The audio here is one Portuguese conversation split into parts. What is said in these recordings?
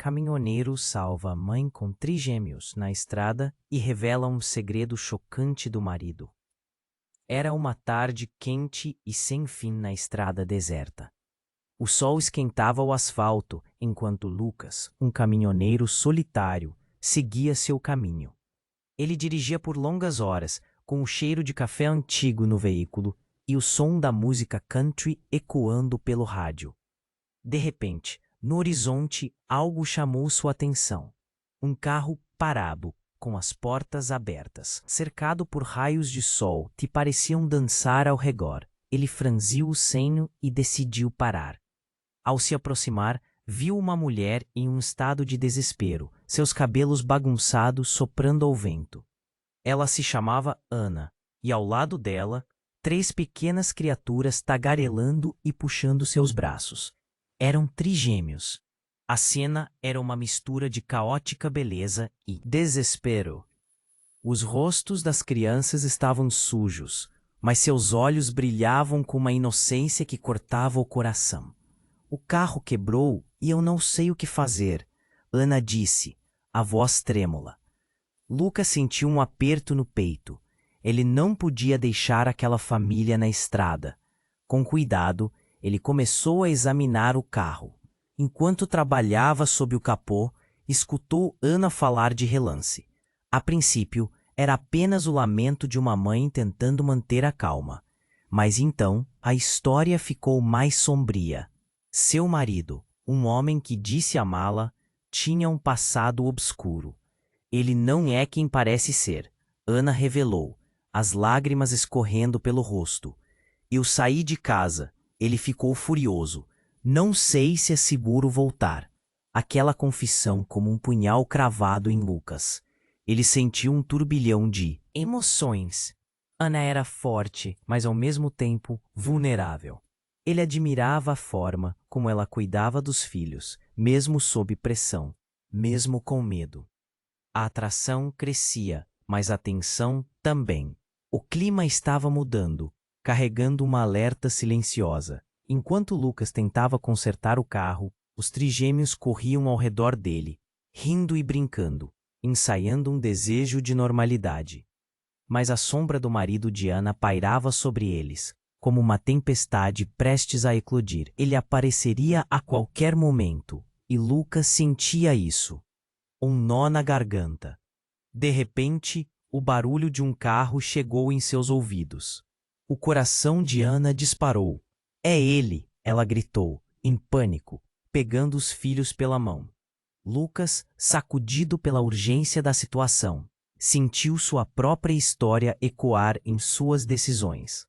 caminhoneiro salva a mãe com trigêmeos na estrada e revela um segredo chocante do marido. Era uma tarde quente e sem fim na estrada deserta. O sol esquentava o asfalto enquanto Lucas, um caminhoneiro solitário, seguia seu caminho. Ele dirigia por longas horas, com o cheiro de café antigo no veículo e o som da música country ecoando pelo rádio. De repente, no horizonte, algo chamou sua atenção. Um carro parado, com as portas abertas, cercado por raios de sol que pareciam dançar ao redor. Ele franziu o senho e decidiu parar. Ao se aproximar, viu uma mulher em um estado de desespero, seus cabelos bagunçados soprando ao vento. Ela se chamava Ana, e ao lado dela, 3 pequenas criaturas tagarelando e puxando seus braços. Eram trigêmeos. A cena era uma mistura de caótica beleza e desespero. Os rostos das crianças estavam sujos, mas seus olhos brilhavam com uma inocência que cortava o coração. O carro quebrou e eu não sei o que fazer, Ana disse, a voz trêmula. Lucas sentiu um aperto no peito. Ele não podia deixar aquela família na estrada. Com cuidado, ele começou a examinar o carro. Enquanto trabalhava sob o capô, escutou Ana falar de relance. A princípio, era apenas o lamento de uma mãe tentando manter a calma. Mas então, a história ficou mais sombria. Seu marido, um homem que disse amá-la, tinha um passado obscuro. Ele não é quem parece ser, Ana revelou, as lágrimas escorrendo pelo rosto. Eu saí de casa. Ele ficou furioso. Não sei se é seguro voltar. Aquela confissão como um punhal cravado em Lucas. Ele sentiu um turbilhão de emoções. Ana era forte, mas ao mesmo tempo vulnerável. Ele admirava a forma como ela cuidava dos filhos, mesmo sob pressão, mesmo com medo. A atração crescia, mas a tensão também. O clima estava mudando, carregando uma alerta silenciosa. Enquanto Lucas tentava consertar o carro, os trigêmeos corriam ao redor dele, rindo e brincando, ensaiando um desejo de normalidade. Mas a sombra do marido de Ana pairava sobre eles, como uma tempestade prestes a eclodir. Ele apareceria a qualquer momento, e Lucas sentia isso. Um nó na garganta. De repente, o barulho de um carro chegou em seus ouvidos. O coração de Ana disparou. É ele, ela gritou, em pânico, pegando os filhos pela mão. Lucas, sacudido pela urgência da situação, sentiu sua própria história ecoar em suas decisões.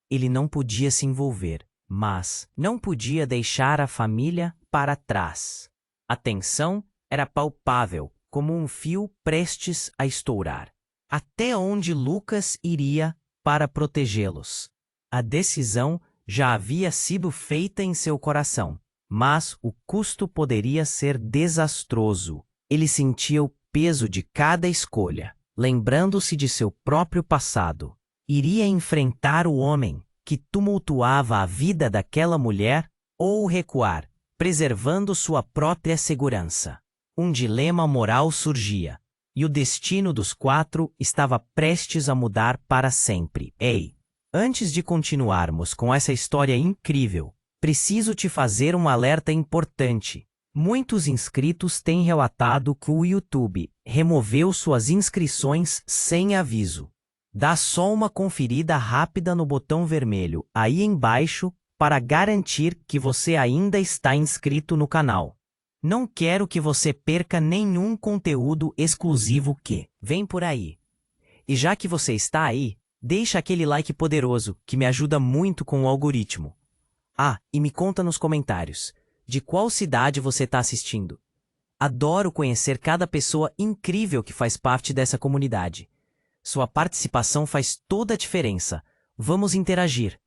Ele não podia se envolver, mas não podia deixar a família para trás. A tensão era palpável, como um fio prestes a estourar. Até onde Lucas iria para protegê-los? A decisão já havia sido feita em seu coração, mas o custo poderia ser desastroso. Ele sentia o peso de cada escolha, lembrando-se de seu próprio passado. Iria enfrentar o homem que tumultuava a vida daquela mulher ou recuar, preservando sua própria segurança. Um dilema moral surgia, e o destino dos 4 estava prestes a mudar para sempre. Ei! Antes de continuarmos com essa história incrível, preciso te fazer um alerta importante. Muitos inscritos têm relatado que o YouTube removeu suas inscrições sem aviso. Dá só uma conferida rápida no botão vermelho aí embaixo para garantir que você ainda está inscrito no canal. Não quero que você perca nenhum conteúdo exclusivo que vem por aí. E já que você está aí, deixa aquele like poderoso que me ajuda muito com o algoritmo. Ah, e me conta nos comentários, de qual cidade você está assistindo? Adoro conhecer cada pessoa incrível que faz parte dessa comunidade. Sua participação faz toda a diferença. Vamos interagir.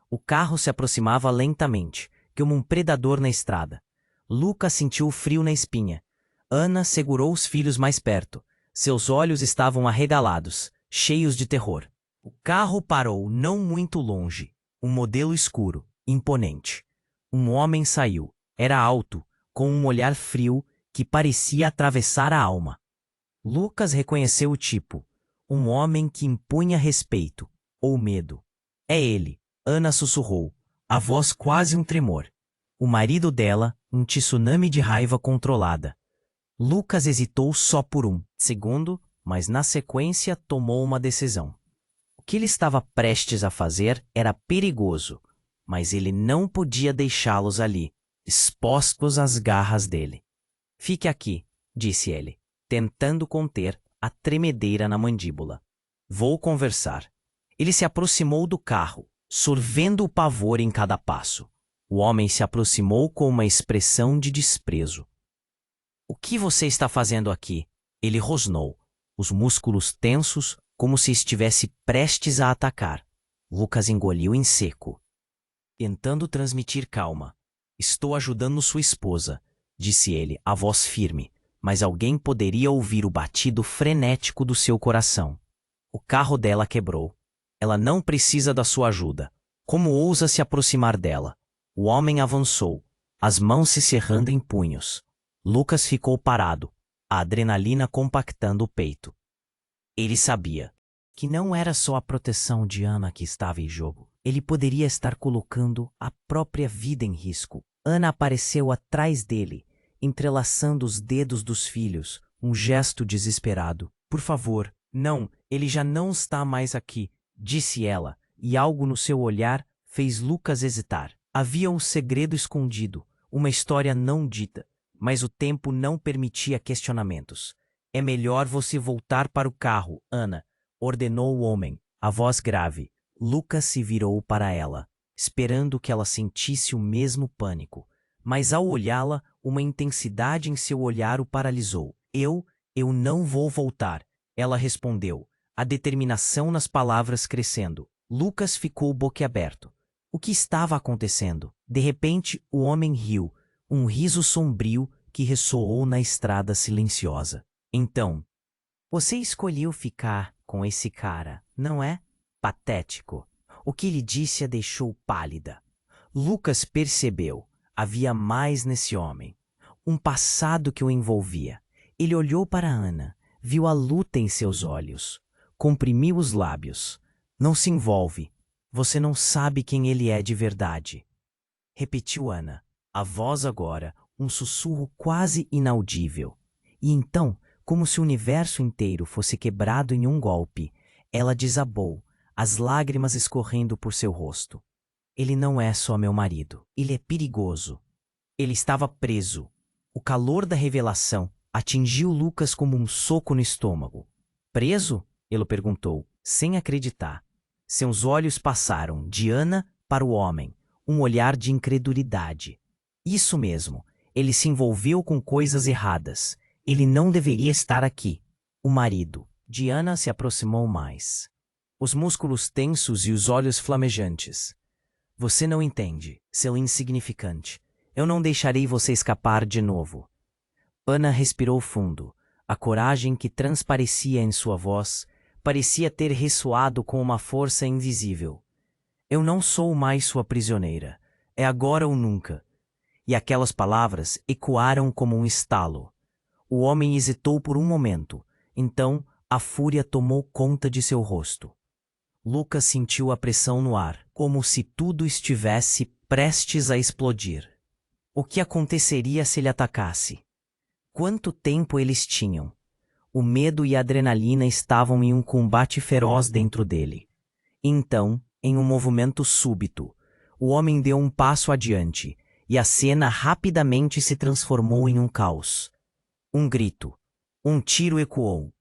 O carro se aproximava lentamente, como um predador na estrada. Lucas sentiu o frio na espinha. Ana segurou os filhos mais perto. Seus olhos estavam arregalados, cheios de terror. O carro parou não muito longe. Um modelo escuro, imponente. Um homem saiu. Era alto, com um olhar frio que parecia atravessar a alma. Lucas reconheceu o tipo, um homem que impunha respeito, ou medo. É ele, Ana sussurrou, a voz quase um tremor. O marido dela, um tsunami de raiva controlada. Lucas hesitou só por um segundo, mas na sequência tomou uma decisão. O que ele estava prestes a fazer era perigoso, mas ele não podia deixá-los ali, expostos às garras dele. Fique aqui, disse ele, tentando conter a tremedeira na mandíbula. Vou conversar. Ele se aproximou do carro, sorvendo o pavor em cada passo. O homem se aproximou com uma expressão de desprezo. O que você está fazendo aqui? Ele rosnou, os músculos tensos, como se estivesse prestes a atacar. Lucas engoliu em seco, tentando transmitir calma. Estou ajudando sua esposa, disse ele, a voz firme, mas alguém poderia ouvir o batido frenético do seu coração. O carro dela quebrou. Ela não precisa da sua ajuda. Como ousa se aproximar dela? O homem avançou, as mãos se cerrando em punhos. Lucas ficou parado, a adrenalina compactando o peito. Ele sabia que não era só a proteção de Ana que estava em jogo. Ele poderia estar colocando a própria vida em risco. Ana apareceu atrás dele, entrelaçando os dedos dos filhos, um gesto desesperado. Por favor, não, ele já não está mais aqui, disse ela, e algo no seu olhar fez Lucas hesitar. Havia um segredo escondido, uma história não dita, mas o tempo não permitia questionamentos. É melhor você voltar para o carro, Ana, ordenou o homem, a voz grave. Lucas se virou para ela, esperando que ela sentisse o mesmo pânico. Mas ao olhá-la, uma intensidade em seu olhar o paralisou. Eu não vou voltar, ela respondeu, a determinação nas palavras crescendo. Lucas ficou boquiaberto. O que estava acontecendo? De repente, o homem riu, um riso sombrio que ressoou na estrada silenciosa. Então, você escolheu ficar com esse cara, não é? Patético. O que lhe disse a deixou pálida. Lucas percebeu. Havia mais nesse homem. Um passado que o envolvia. Ele olhou para Ana, viu a luta em seus olhos. Comprimiu os lábios. Não se envolve. Você não sabe quem ele é de verdade. Repetiu Ana. A voz agora, um sussurro quase inaudível. E então, como se o universo inteiro fosse quebrado em um golpe, ela desabou, as lágrimas escorrendo por seu rosto. Ele não é só meu marido. Ele é perigoso. Ele estava preso. O calor da revelação atingiu Lucas como um soco no estômago. Preso? Ele perguntou, sem acreditar. Seus olhos passaram de Ana para o homem, um olhar de incredulidade. Isso mesmo, ele se envolveu com coisas erradas. Ele não deveria estar aqui. O marido. Diana se aproximou mais. Os músculos tensos e os olhos flamejantes. Você não entende, seu insignificante. Eu não deixarei você escapar de novo. Ana respirou fundo. A coragem que transparecia em sua voz parecia ter ressoado com uma força invisível. Eu não sou mais sua prisioneira. É agora ou nunca. E aquelas palavras ecoaram como um estalo. O homem hesitou por um momento. Então, a fúria tomou conta de seu rosto. Lucas sentiu a pressão no ar, como se tudo estivesse prestes a explodir. O que aconteceria se ele atacasse? Quanto tempo eles tinham? O medo e a adrenalina estavam em um combate feroz dentro dele. Então, em um movimento súbito, o homem deu um passo adiante, e a cena rapidamente se transformou em um caos. Um grito. Um tiro ecoou.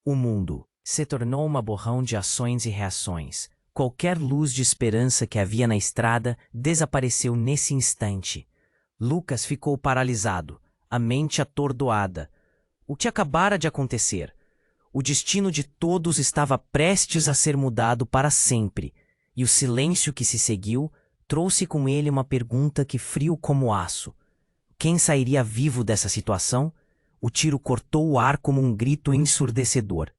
O mundo se tornou uma borrão de ações e reações. Qualquer luz de esperança que havia na estrada desapareceu nesse instante. Lucas ficou paralisado, a mente atordoada. O que acabara de acontecer? O destino de todos estava prestes a ser mudado para sempre, e o silêncio que se seguiu trouxe com ele uma pergunta que frio como aço. Quem sairia vivo dessa situação? O tiro cortou o ar como um grito ensurdecedor.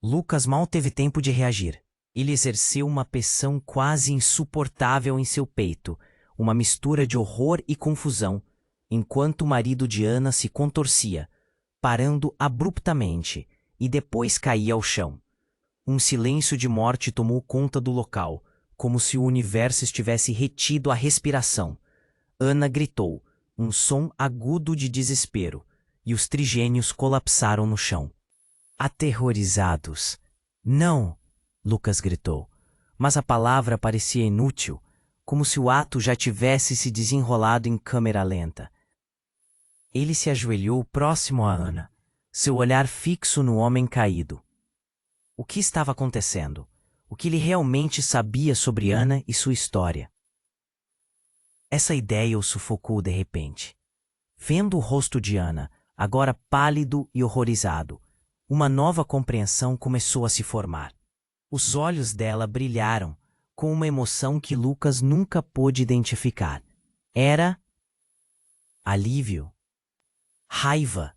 Lucas mal teve tempo de reagir. Ele exerceu uma pressão quase insuportável em seu peito, uma mistura de horror e confusão. enquanto o marido de Ana se contorcia, parando abruptamente, e depois caía ao chão. Um silêncio de morte tomou conta do local, como se o universo estivesse retido à respiração. Ana gritou, um som agudo de desespero, e os trigênios colapsaram no chão. Aterrorizados. Não! Lucas gritou, mas a palavra parecia inútil, como se o ato já tivesse se desenrolado em câmera lenta. Ele se ajoelhou próximo a Ana, seu olhar fixo no homem caído. O que estava acontecendo? O que ele realmente sabia sobre Ana e sua história? Essa ideia o sufocou de repente. Vendo o rosto de Ana, agora pálido e horrorizado, uma nova compreensão começou a se formar. Os olhos dela brilharam, com uma emoção que Lucas nunca pôde identificar. Era alívio. Raiva.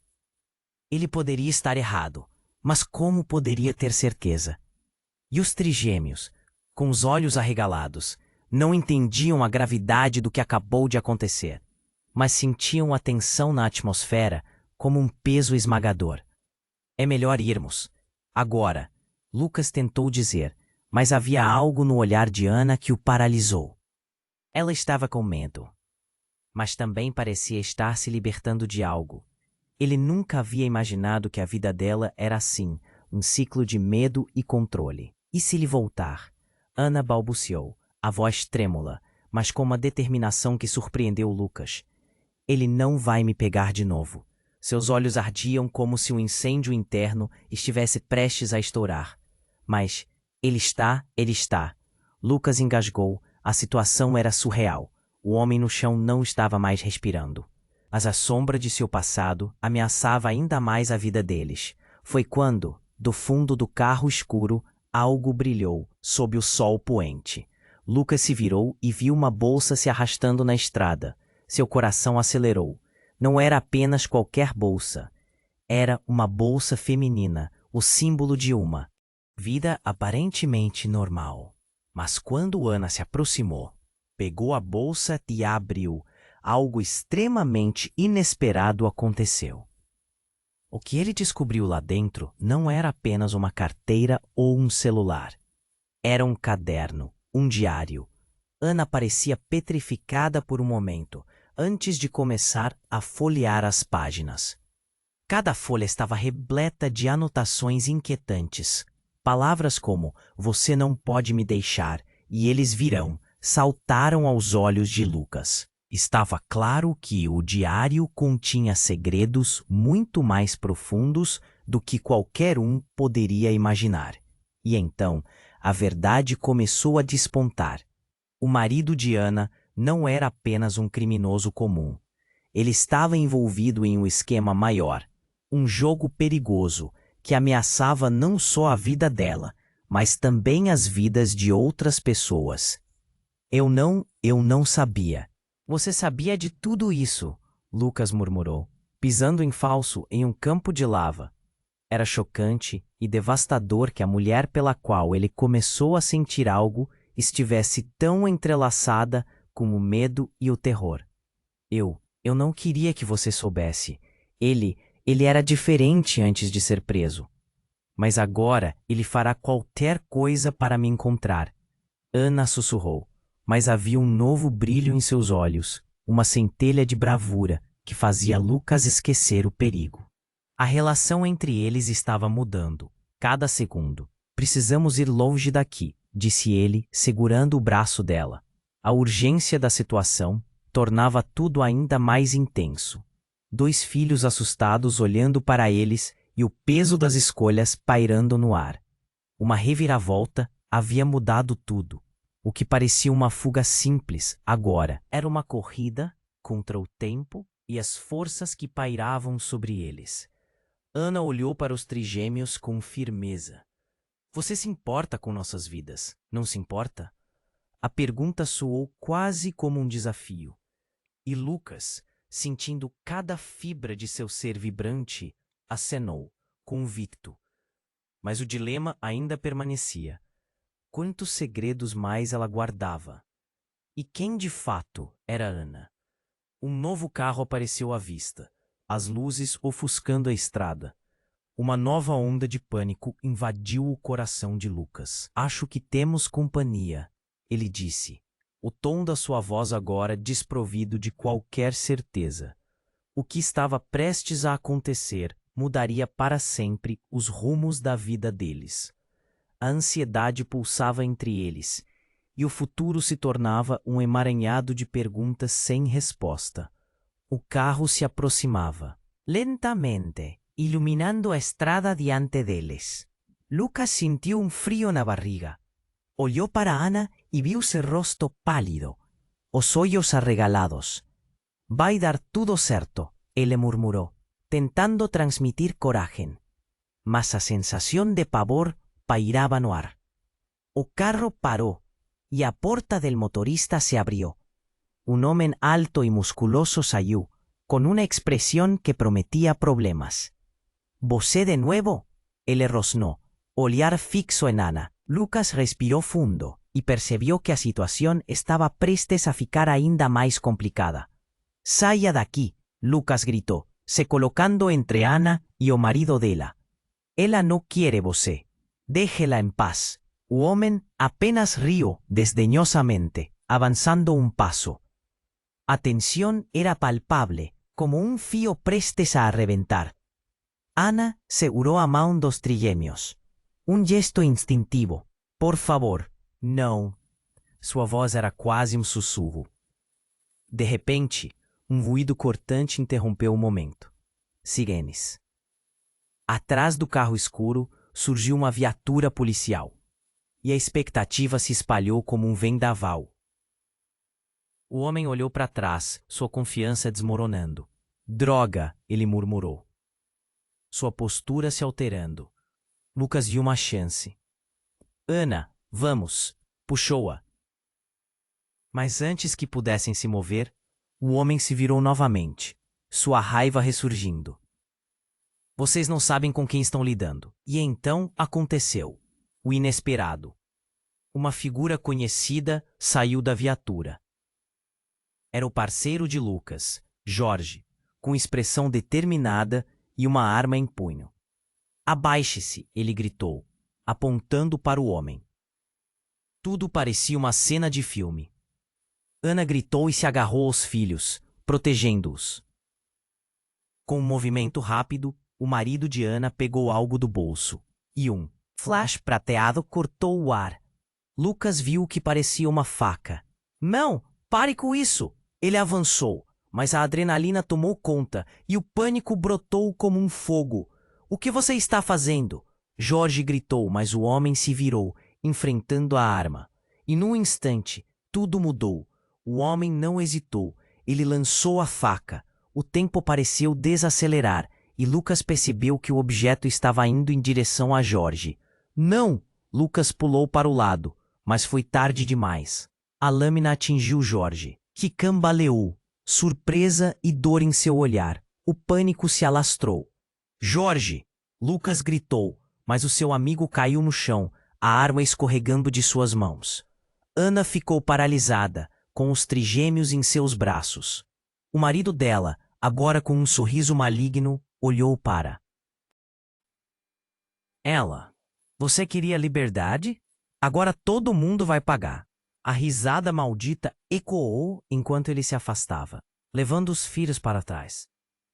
Ele poderia estar errado, mas como poderia ter certeza? E os trigêmeos, com os olhos arregalados, não entendiam a gravidade do que acabou de acontecer, mas sentiam a tensão na atmosfera como um peso esmagador. É melhor irmos. Agora, Lucas tentou dizer, mas havia algo no olhar de Ana que o paralisou. Ela estava com medo, mas também parecia estar se libertando de algo. Ele nunca havia imaginado que a vida dela era assim, um ciclo de medo e controle. E se lhe voltar? Ana balbuciou, a voz trêmula, mas com uma determinação que surpreendeu Lucas. Ele não vai me pegar de novo. Seus olhos ardiam como se um incêndio interno estivesse prestes a estourar. Mas ele está. Lucas engasgou, a situação era surreal. O homem no chão não estava mais respirando. Mas a sombra de seu passado ameaçava ainda mais a vida deles. Foi quando, do fundo do carro escuro, algo brilhou sob o sol poente. Lucas se virou e viu uma bolsa se arrastando na estrada. Seu coração acelerou. Não era apenas qualquer bolsa. Era uma bolsa feminina, o símbolo de uma vida aparentemente normal. Mas quando Ana se aproximou, pegou a bolsa e a abriu, algo extremamente inesperado aconteceu. O que ele descobriu lá dentro não era apenas uma carteira ou um celular. Era um caderno, um diário. Ana parecia petrificada por um momento, antes de começar a folhear as páginas. Cada folha estava repleta de anotações inquietantes. Palavras como "você não pode me deixar" e "eles virão" saltaram aos olhos de Lucas. Estava claro que o diário continha segredos muito mais profundos do que qualquer um poderia imaginar. E então, a verdade começou a despontar. O marido de Ana não era apenas um criminoso comum. Ele estava envolvido em um esquema maior, um jogo perigoso que ameaçava não só a vida dela, mas também as vidas de outras pessoas. Eu não sabia. Você sabia de tudo isso, Lucas murmurou, pisando em falso em um campo de lava. Era chocante e devastador que a mulher pela qual ele começou a sentir algo estivesse tão entrelaçada com o medo e o terror. Eu não queria que você soubesse. Ele era diferente antes de ser preso. Mas agora ele fará qualquer coisa para me encontrar. Ana sussurrou, mas havia um novo brilho em seus olhos, uma centelha de bravura que fazia Lucas esquecer o perigo. A relação entre eles estava mudando, cada segundo. Precisamos ir longe daqui, disse ele, segurando o braço dela. A urgência da situação tornava tudo ainda mais intenso. 2 filhos assustados olhando para eles e o peso das escolhas pairando no ar. Uma reviravolta havia mudado tudo. O que parecia uma fuga simples, agora, era uma corrida contra o tempo e as forças que pairavam sobre eles. Ana olhou para os trigêmeos com firmeza. Você se importa com nossas vidas, não se importa? A pergunta soou quase como um desafio. E Lucas, sentindo cada fibra de seu ser vibrante, acenou, convicto. Mas o dilema ainda permanecia. Quantos segredos mais ela guardava? E quem de fato era Ana? Um novo carro apareceu à vista, as luzes ofuscando a estrada. Uma nova onda de pânico invadiu o coração de Lucas. Acho que temos companhia, ele disse. O tom da sua voz agora desprovido de qualquer certeza. O que estava prestes a acontecer mudaria para sempre os rumos da vida deles. A ansiedade pulsava entre eles, e o futuro se tornava um emaranhado de perguntas sem resposta. O carro se aproximava, lentamente, iluminando a estrada diante deles. Lucas sentiu um frio na barriga. Olhou para Ana e viu seu rosto pálido, os olhos arregalados. «Vai dar tudo certo», ele murmurou, tentando transmitir coragem. Mas a sensação de pavor pairaba no ar. O carro parou e a porta del motorista se abrió. Un homem alto y musculoso saiu, con una expresión que prometía problemas. «Você de nuevo?» Ele rosnó, olhar fixo en Ana. Lucas respiró fundo y percibió que a situación estaba prestes a ficar ainda mais complicada. «Saia daqui», Lucas gritó, se colocando entre Ana y o marido dela. «Ela no quiere você. Déjela en paz». O homem apenas rió desdeñosamente, avanzando un paso. A tensión era palpable, como un fío prestes a reventar. Ana seguró a mão dos trigêmeos. Um gesto instintivo. «Por favor, não». Sua voz era quase um sussurro. De repente, um ruído cortante interrompeu o momento. Sirenes. Atrás do carro escuro surgiu uma viatura policial. E a expectativa se espalhou como um vendaval. O homem olhou para trás, sua confiança desmoronando. «Droga!» ele murmurou. Sua postura se alterando. Lucas viu uma chance. «Ana, vamos!» puxou-a. Mas antes que pudessem se mover, o homem se virou novamente, sua raiva ressurgindo. «Vocês não sabem com quem estão lidando». E então aconteceu. O inesperado. Uma figura conhecida saiu da viatura. Era o parceiro de Lucas, Jorge, com expressão determinada e uma arma em punho. «Abaixe-se», ele gritou, apontando para o homem. Tudo parecia uma cena de filme. Ana gritou e se agarrou aos filhos, protegendo-os. Com um movimento rápido, o marido de Ana pegou algo do bolso, e um flash prateado cortou o ar. Lucas viu o que parecia uma faca. «Não, pare com isso!» Ele avançou, mas a adrenalina tomou conta e o pânico brotou como um fogo. «O que você está fazendo?» Jorge gritou, mas o homem se virou, enfrentando a arma. E num instante, tudo mudou. O homem não hesitou. Ele lançou a faca. O tempo pareceu desacelerar e Lucas percebeu que o objeto estava indo em direção a Jorge. «Não!» Lucas pulou para o lado, mas foi tarde demais. A lâmina atingiu Jorge, que cambaleou, surpresa e dor em seu olhar. O pânico se alastrou. «Jorge!» Lucas gritou, mas o seu amigo caiu no chão, a arma escorregando de suas mãos. Ana ficou paralisada, com os trigêmeos em seus braços. O marido dela, agora com um sorriso maligno, olhou para ela. «Você queria liberdade? Agora todo mundo vai pagar». A risada maldita ecoou enquanto ele se afastava, levando os filhos para trás.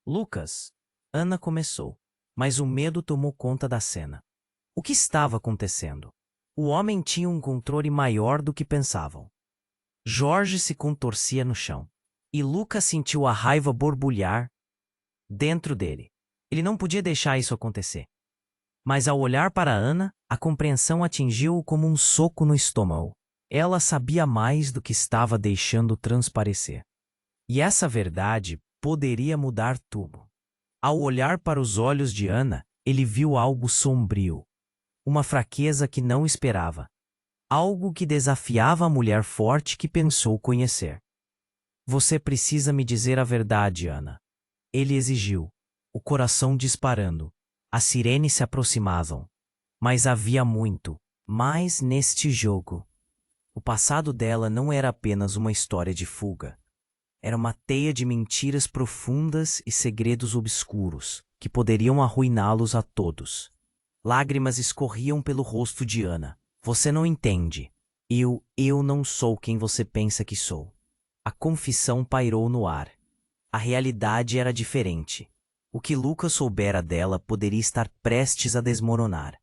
«Lucas», Ana começou, mas o medo tomou conta da cena. O que estava acontecendo? O homem tinha um controle maior do que pensavam. Jorge se contorcia no chão, e Lucas sentiu a raiva borbulhar dentro dele. Ele não podia deixar isso acontecer. Mas ao olhar para Ana, a compreensão atingiu-o como um soco no estômago. Ela sabia mais do que estava deixando transparecer. E essa verdade poderia mudar tudo. Ao olhar para os olhos de Ana, ele viu algo sombrio. Uma fraqueza que não esperava. Algo que desafiava a mulher forte que pensou conhecer. «Você precisa me dizer a verdade, Ana», ele exigiu, o coração disparando. As sirenes se aproximavam. Mas havia muito mais neste jogo. O passado dela não era apenas uma história de fuga. Era uma teia de mentiras profundas e segredos obscuros que poderiam arruiná-los a todos. Lágrimas escorriam pelo rosto de Ana. Você não entende. Eu não sou quem você pensa que sou. A confissão pairou no ar. A realidade era diferente. O que Lucas soubera dela poderia estar prestes a desmoronar.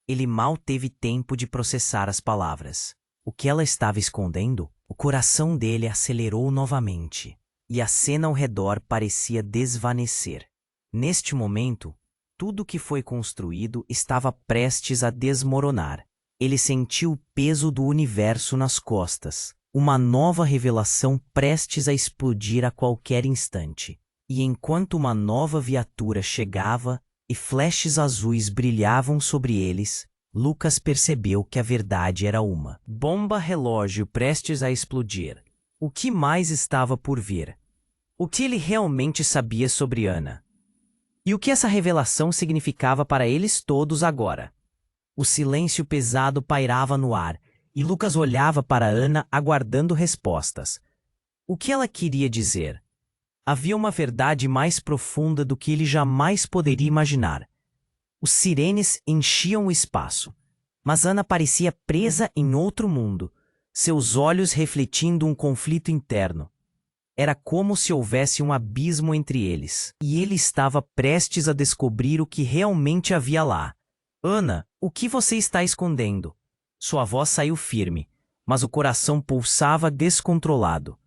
Ele mal teve tempo de processar as palavras. O que ela estava escondendo? O coração dele acelerou novamente, e a cena ao redor parecia desvanecer. Neste momento, tudo que foi construído estava prestes a desmoronar. Ele sentiu o peso do universo nas costas, uma nova revelação prestes a explodir a qualquer instante. E enquanto uma nova viatura chegava e flashes azuis brilhavam sobre eles, Lucas percebeu que a verdade era uma bomba relógio prestes a explodir. O que mais estava por vir? O que ele realmente sabia sobre Ana? E o que essa revelação significava para eles todos agora? O silêncio pesado pairava no ar, e Lucas olhava para Ana aguardando respostas. O que ela queria dizer? Havia uma verdade mais profunda do que ele jamais poderia imaginar. Os sirenes enchiam o espaço, mas Ana parecia presa em outro mundo, seus olhos refletindo um conflito interno. Era como se houvesse um abismo entre eles, e ele estava prestes a descobrir o que realmente havia lá. Ana, o que você está escondendo? Sua voz saiu firme, mas o coração pulsava descontrolado.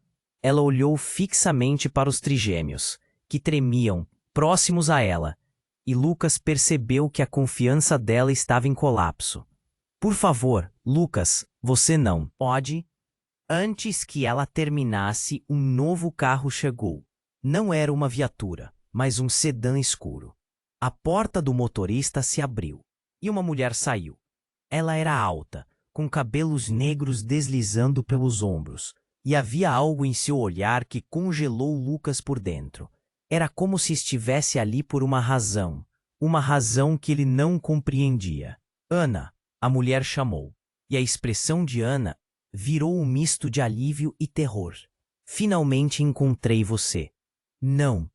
Ela olhou fixamente para os trigêmeos, que tremiam, próximos a ela, e Lucas percebeu que a confiança dela estava em colapso. Por favor, Lucas, você não pode. Antes que ela terminasse, um novo carro chegou. Não era uma viatura, mas um sedã escuro. A porta do motorista se abriu, e uma mulher saiu. Ela era alta, com cabelos negros deslizando pelos ombros, e havia algo em seu olhar que congelou Lucas por dentro. Era como se estivesse ali por uma razão que ele não compreendia. Ana, a mulher chamou, e a expressão de Ana virou um misto de alívio e terror. Finalmente encontrei você. Não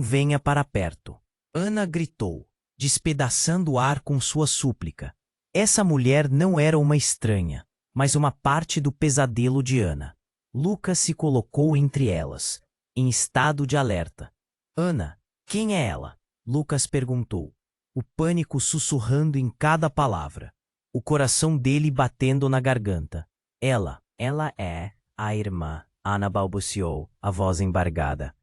venha para perto. Ana gritou, despedaçando o ar com sua súplica. Essa mulher não era uma estranha, mas uma parte do pesadelo de Ana. Lucas se colocou entre elas, em estado de alerta. Ana, quem é ela? Lucas perguntou, o pânico sussurrando em cada palavra, o coração dele batendo na garganta. Ela é a irmã, Ana balbuciou, a voz embargada.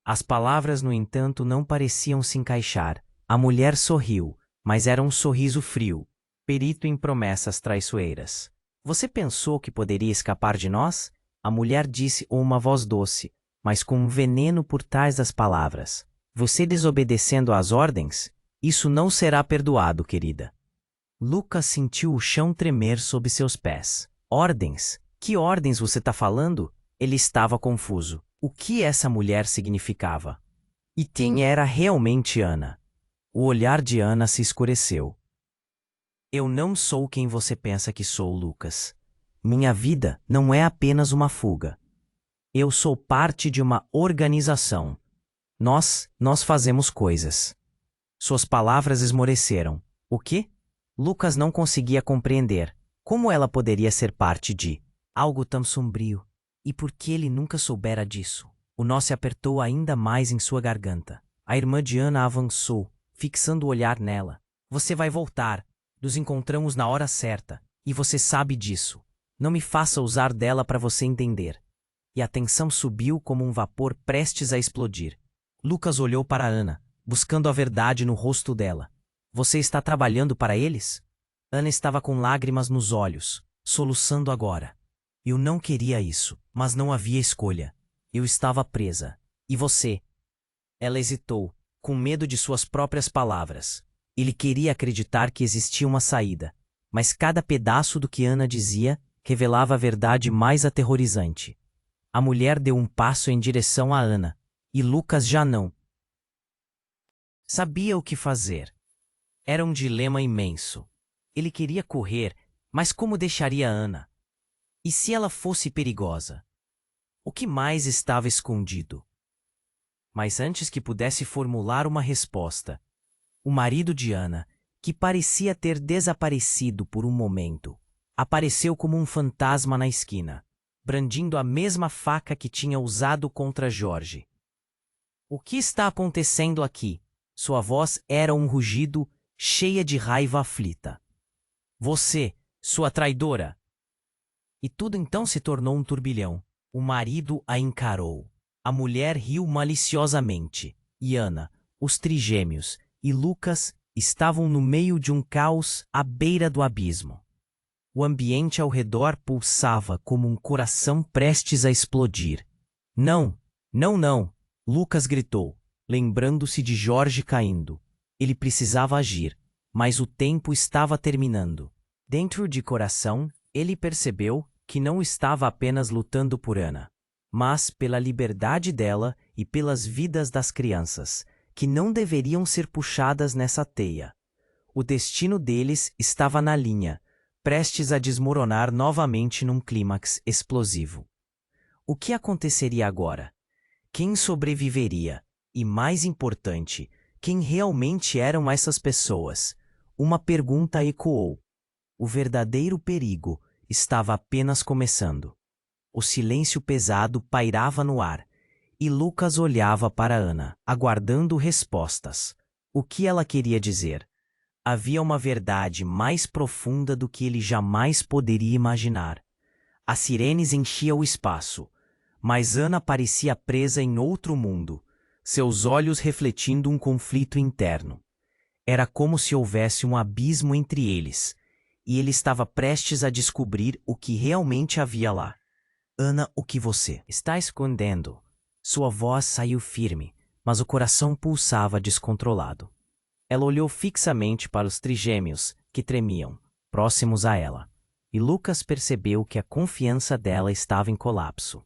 As palavras, no entanto, não pareciam se encaixar. A mulher sorriu, mas era um sorriso frio, perito em promessas traiçoeiras. Você pensou que poderia escapar de nós? A mulher disse com uma voz doce, mas com um veneno por trás das palavras. Você desobedecendo às ordens? Isso não será perdoado, querida. Lucas sentiu o chão tremer sob seus pés. Ordens? Que ordens você está falando? Ele estava confuso. O que essa mulher significava? E quem era realmente Ana? O olhar de Ana se escureceu. Eu não sou quem você pensa que sou, Lucas. Minha vida não é apenas uma fuga. Eu sou parte de uma organização. Nós fazemos coisas. Suas palavras esmoreceram. O quê? Lucas não conseguia compreender. Como ela poderia ser parte de algo tão sombrio? E por que ele nunca soubera disso? O nó se apertou ainda mais em sua garganta. A irmã de Ana avançou, fixando o olhar nela. Você vai voltar. Nos encontramos na hora certa. E você sabe disso. Não me faça usar dela para você entender. E a tensão subiu como um vapor prestes a explodir. Lucas olhou para Ana, buscando a verdade no rosto dela. Você está trabalhando para eles? Ana estava com lágrimas nos olhos, soluçando agora. Eu não queria isso, mas não havia escolha. Eu estava presa. E você? Ela hesitou, com medo de suas próprias palavras. Ele queria acreditar que existia uma saída, mas cada pedaço do que Ana dizia revelava a verdade mais aterrorizante. A mulher deu um passo em direção a Ana, e Lucas já não sabia o que fazer. Era um dilema imenso. Ele queria correr, mas como deixaria Ana? E se ela fosse perigosa? O que mais estava escondido? Mas antes que pudesse formular uma resposta, o marido de Ana, que parecia ter desaparecido por um momento, apareceu como um fantasma na esquina, brandindo a mesma faca que tinha usado contra Jorge. O que está acontecendo aqui? Sua voz era um rugido, cheia de raiva aflita. Você, sua traidora! E tudo então se tornou um turbilhão. O marido a encarou. A mulher riu maliciosamente. E Ana, os trigêmeos e Lucas estavam no meio de um caos à beira do abismo. O ambiente ao redor pulsava como um coração prestes a explodir. Não, não, não! Lucas gritou, lembrando-se de Jorge caindo. Ele precisava agir, mas o tempo estava terminando. Dentro de coração, ele percebeu que não estava apenas lutando por Ana, mas pela liberdade dela e pelas vidas das crianças, que não deveriam ser puxadas nessa teia. O destino deles estava na linha, prestes a desmoronar novamente num clímax explosivo. O que aconteceria agora? Quem sobreviveria? E, mais importante, quem realmente eram essas pessoas? Uma pergunta ecoou. O verdadeiro perigo estava apenas começando. O silêncio pesado pairava no ar, e Lucas olhava para Ana, aguardando respostas. O que ela queria dizer? Havia uma verdade mais profunda do que ele jamais poderia imaginar. As sirenes enchiam o espaço, mas Ana parecia presa em outro mundo, seus olhos refletindo um conflito interno. Era como se houvesse um abismo entre eles, e ele estava prestes a descobrir o que realmente havia lá. Ana, o que você está escondendo? Sua voz saiu firme, mas o coração pulsava descontrolado. Ela olhou fixamente para os trigêmeos, que tremiam, próximos a ela, e Lucas percebeu que a confiança dela estava em colapso.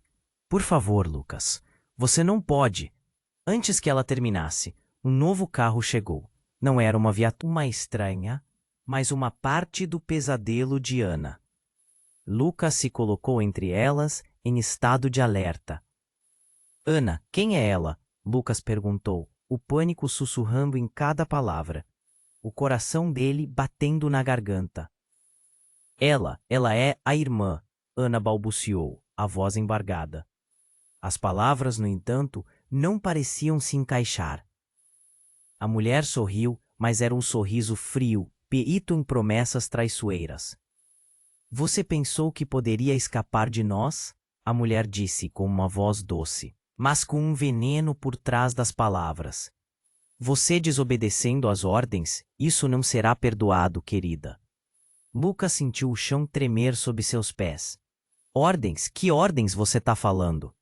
Por favor, Lucas, você não pode. Antes que ela terminasse, um novo carro chegou. Não era uma viatura estranha, mas uma parte do pesadelo de Ana. Lucas se colocou entre elas em estado de alerta. Ana, quem é ela? Lucas perguntou, o pânico sussurrando em cada palavra, o coração dele batendo na garganta. Ela é a irmã, Ana balbuciou, a voz embargada. As palavras, no entanto, não pareciam se encaixar. A mulher sorriu, mas era um sorriso frio, perito em promessas traiçoeiras. Você pensou que poderia escapar de nós? A mulher disse com uma voz doce, mas com um veneno por trás das palavras. Você desobedecendo às ordens, isso não será perdoado, querida. Lucas sentiu o chão tremer sob seus pés. Ordens? Que ordens você está falando?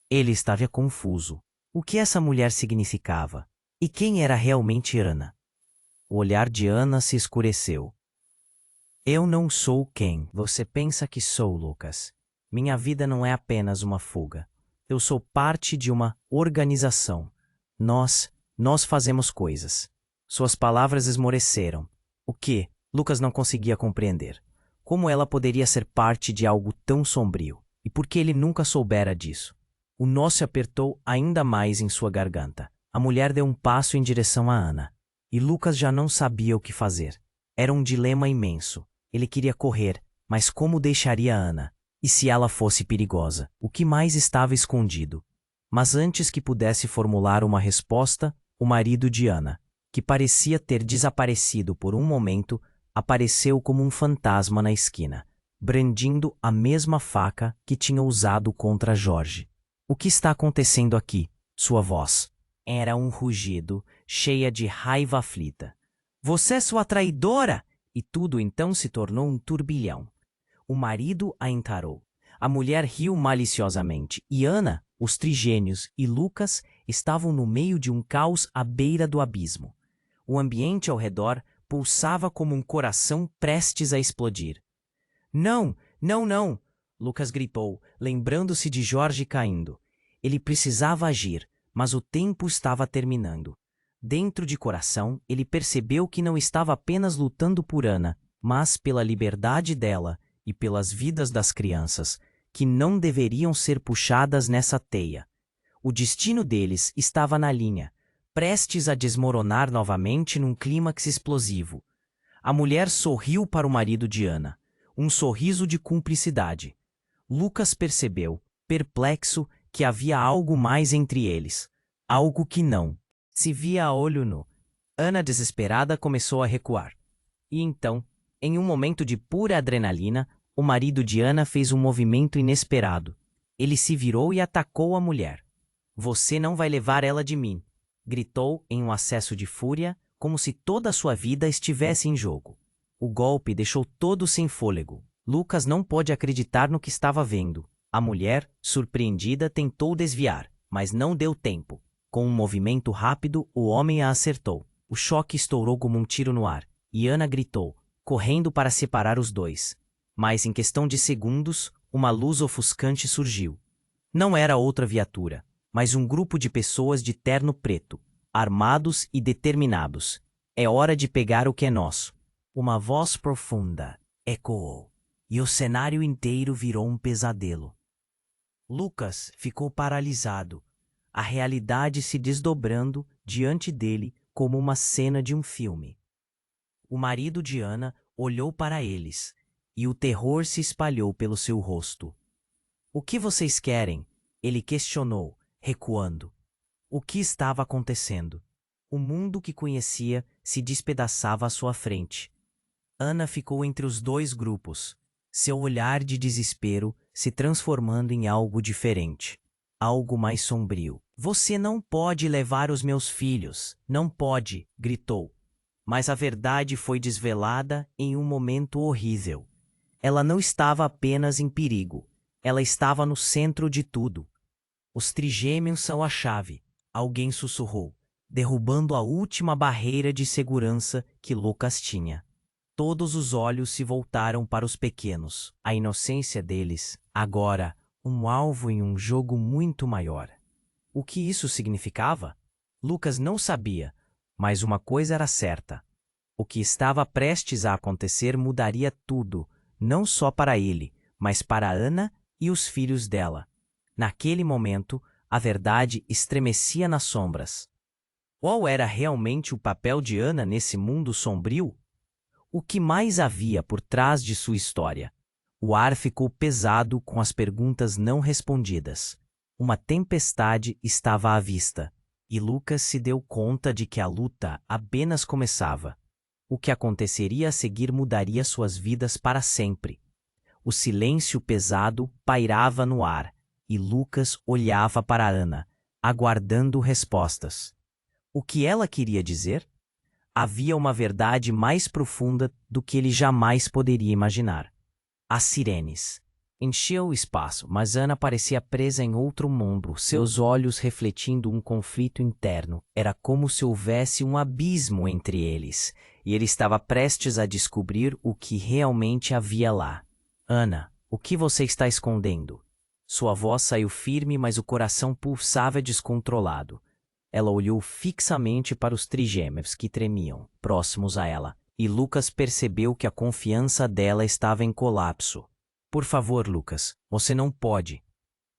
Ele estava confuso. O que essa mulher significava? E quem era realmente Ana? O olhar de Ana se escureceu. Eu não sou quem você pensa que sou, Lucas. Minha vida não é apenas uma fuga. Eu sou parte de uma organização. Nós fazemos coisas. Suas palavras esmoreceram. O que? Lucas não conseguia compreender. Como ela poderia ser parte de algo tão sombrio? E por que ele nunca soubera disso? O nó se apertou ainda mais em sua garganta. A mulher deu um passo em direção a Ana. E Lucas já não sabia o que fazer. Era um dilema imenso. Ele queria correr, mas como deixaria Ana? E se ela fosse perigosa? O que mais estava escondido? Mas antes que pudesse formular uma resposta, o marido de Ana, que parecia ter desaparecido por um momento, apareceu como um fantasma na esquina, brandindo a mesma faca que tinha usado contra Jorge. O que está acontecendo aqui? Sua voz era um rugido, cheia de raiva aflita. Você é sua traidora! E tudo então se tornou um turbilhão. O marido a encarou. A mulher riu maliciosamente, e Ana, os trigêmeos e Lucas estavam no meio de um caos à beira do abismo. O ambiente ao redor pulsava como um coração prestes a explodir. Não, não, não! Lucas gritou, lembrando-se de Jorge caindo. Ele precisava agir, mas o tempo estava terminando. Dentro de coração, ele percebeu que não estava apenas lutando por Ana, mas pela liberdade dela e pelas vidas das crianças, que não deveriam ser puxadas nessa teia. O destino deles estava na linha, prestes a desmoronar novamente num clímax explosivo. A mulher sorriu para o marido de Ana, um sorriso de cumplicidade. Lucas percebeu, perplexo, que havia algo mais entre eles, algo que não se via a olho nu. Ana, desesperada, começou a recuar. E então, em um momento de pura adrenalina, o marido de Ana fez um movimento inesperado. Ele se virou e atacou a mulher. "Você não vai levar ela de mim", gritou em um acesso de fúria, como se toda a sua vida estivesse em jogo. O golpe deixou todos sem fôlego. Lucas não pôde acreditar no que estava vendo. A mulher, surpreendida, tentou desviar, mas não deu tempo. Com um movimento rápido, o homem a acertou. O choque estourou como um tiro no ar, e Ana gritou, correndo para separar os dois. Mas em questão de segundos, uma luz ofuscante surgiu. Não era outra viatura, mas um grupo de pessoas de terno preto, armados e determinados. "É hora de pegar o que é nosso." Uma voz profunda ecoou, e o cenário inteiro virou um pesadelo. Lucas ficou paralisado, a realidade se desdobrando diante dele como uma cena de um filme. O marido de Ana olhou para eles, e o terror se espalhou pelo seu rosto. "O que vocês querem?" ele questionou, recuando. O que estava acontecendo? O mundo que conhecia se despedaçava à sua frente. Ana ficou entre os dois grupos, seu olhar de desespero se transformando em algo diferente, algo mais sombrio. "Você não pode levar os meus filhos, não pode", gritou. Mas a verdade foi desvelada em um momento horrível. Ela não estava apenas em perigo, ela estava no centro de tudo. "Os trigêmeos são a chave", alguém sussurrou, derrubando a última barreira de segurança que Lucas tinha. Todos os olhos se voltaram para os pequenos. A inocência deles, agora, um alvo em um jogo muito maior. O que isso significava? Lucas não sabia, mas uma coisa era certa. O que estava prestes a acontecer mudaria tudo, não só para ele, mas para Ana e os filhos dela. Naquele momento, a verdade estremecia nas sombras. Qual era realmente o papel de Ana nesse mundo sombrio? O que mais havia por trás de sua história? O ar ficou pesado com as perguntas não respondidas. Uma tempestade estava à vista, e Lucas se deu conta de que a luta apenas começava. O que aconteceria a seguir mudaria suas vidas para sempre. O silêncio pesado pairava no ar, e Lucas olhava para Ana, aguardando respostas. O que ela queria dizer? Havia uma verdade mais profunda do que ele jamais poderia imaginar. As sirenes. Encheu o espaço, mas Ana parecia presa em outro mundo, seus olhos refletindo um conflito interno. Era como se houvesse um abismo entre eles, e ele estava prestes a descobrir o que realmente havia lá. "Ana, o que você está escondendo?" Sua voz saiu firme, mas o coração pulsava descontrolado. Ela olhou fixamente para os trigêmeos que tremiam, próximos a ela, e Lucas percebeu que a confiança dela estava em colapso. "Por favor, Lucas, você não pode."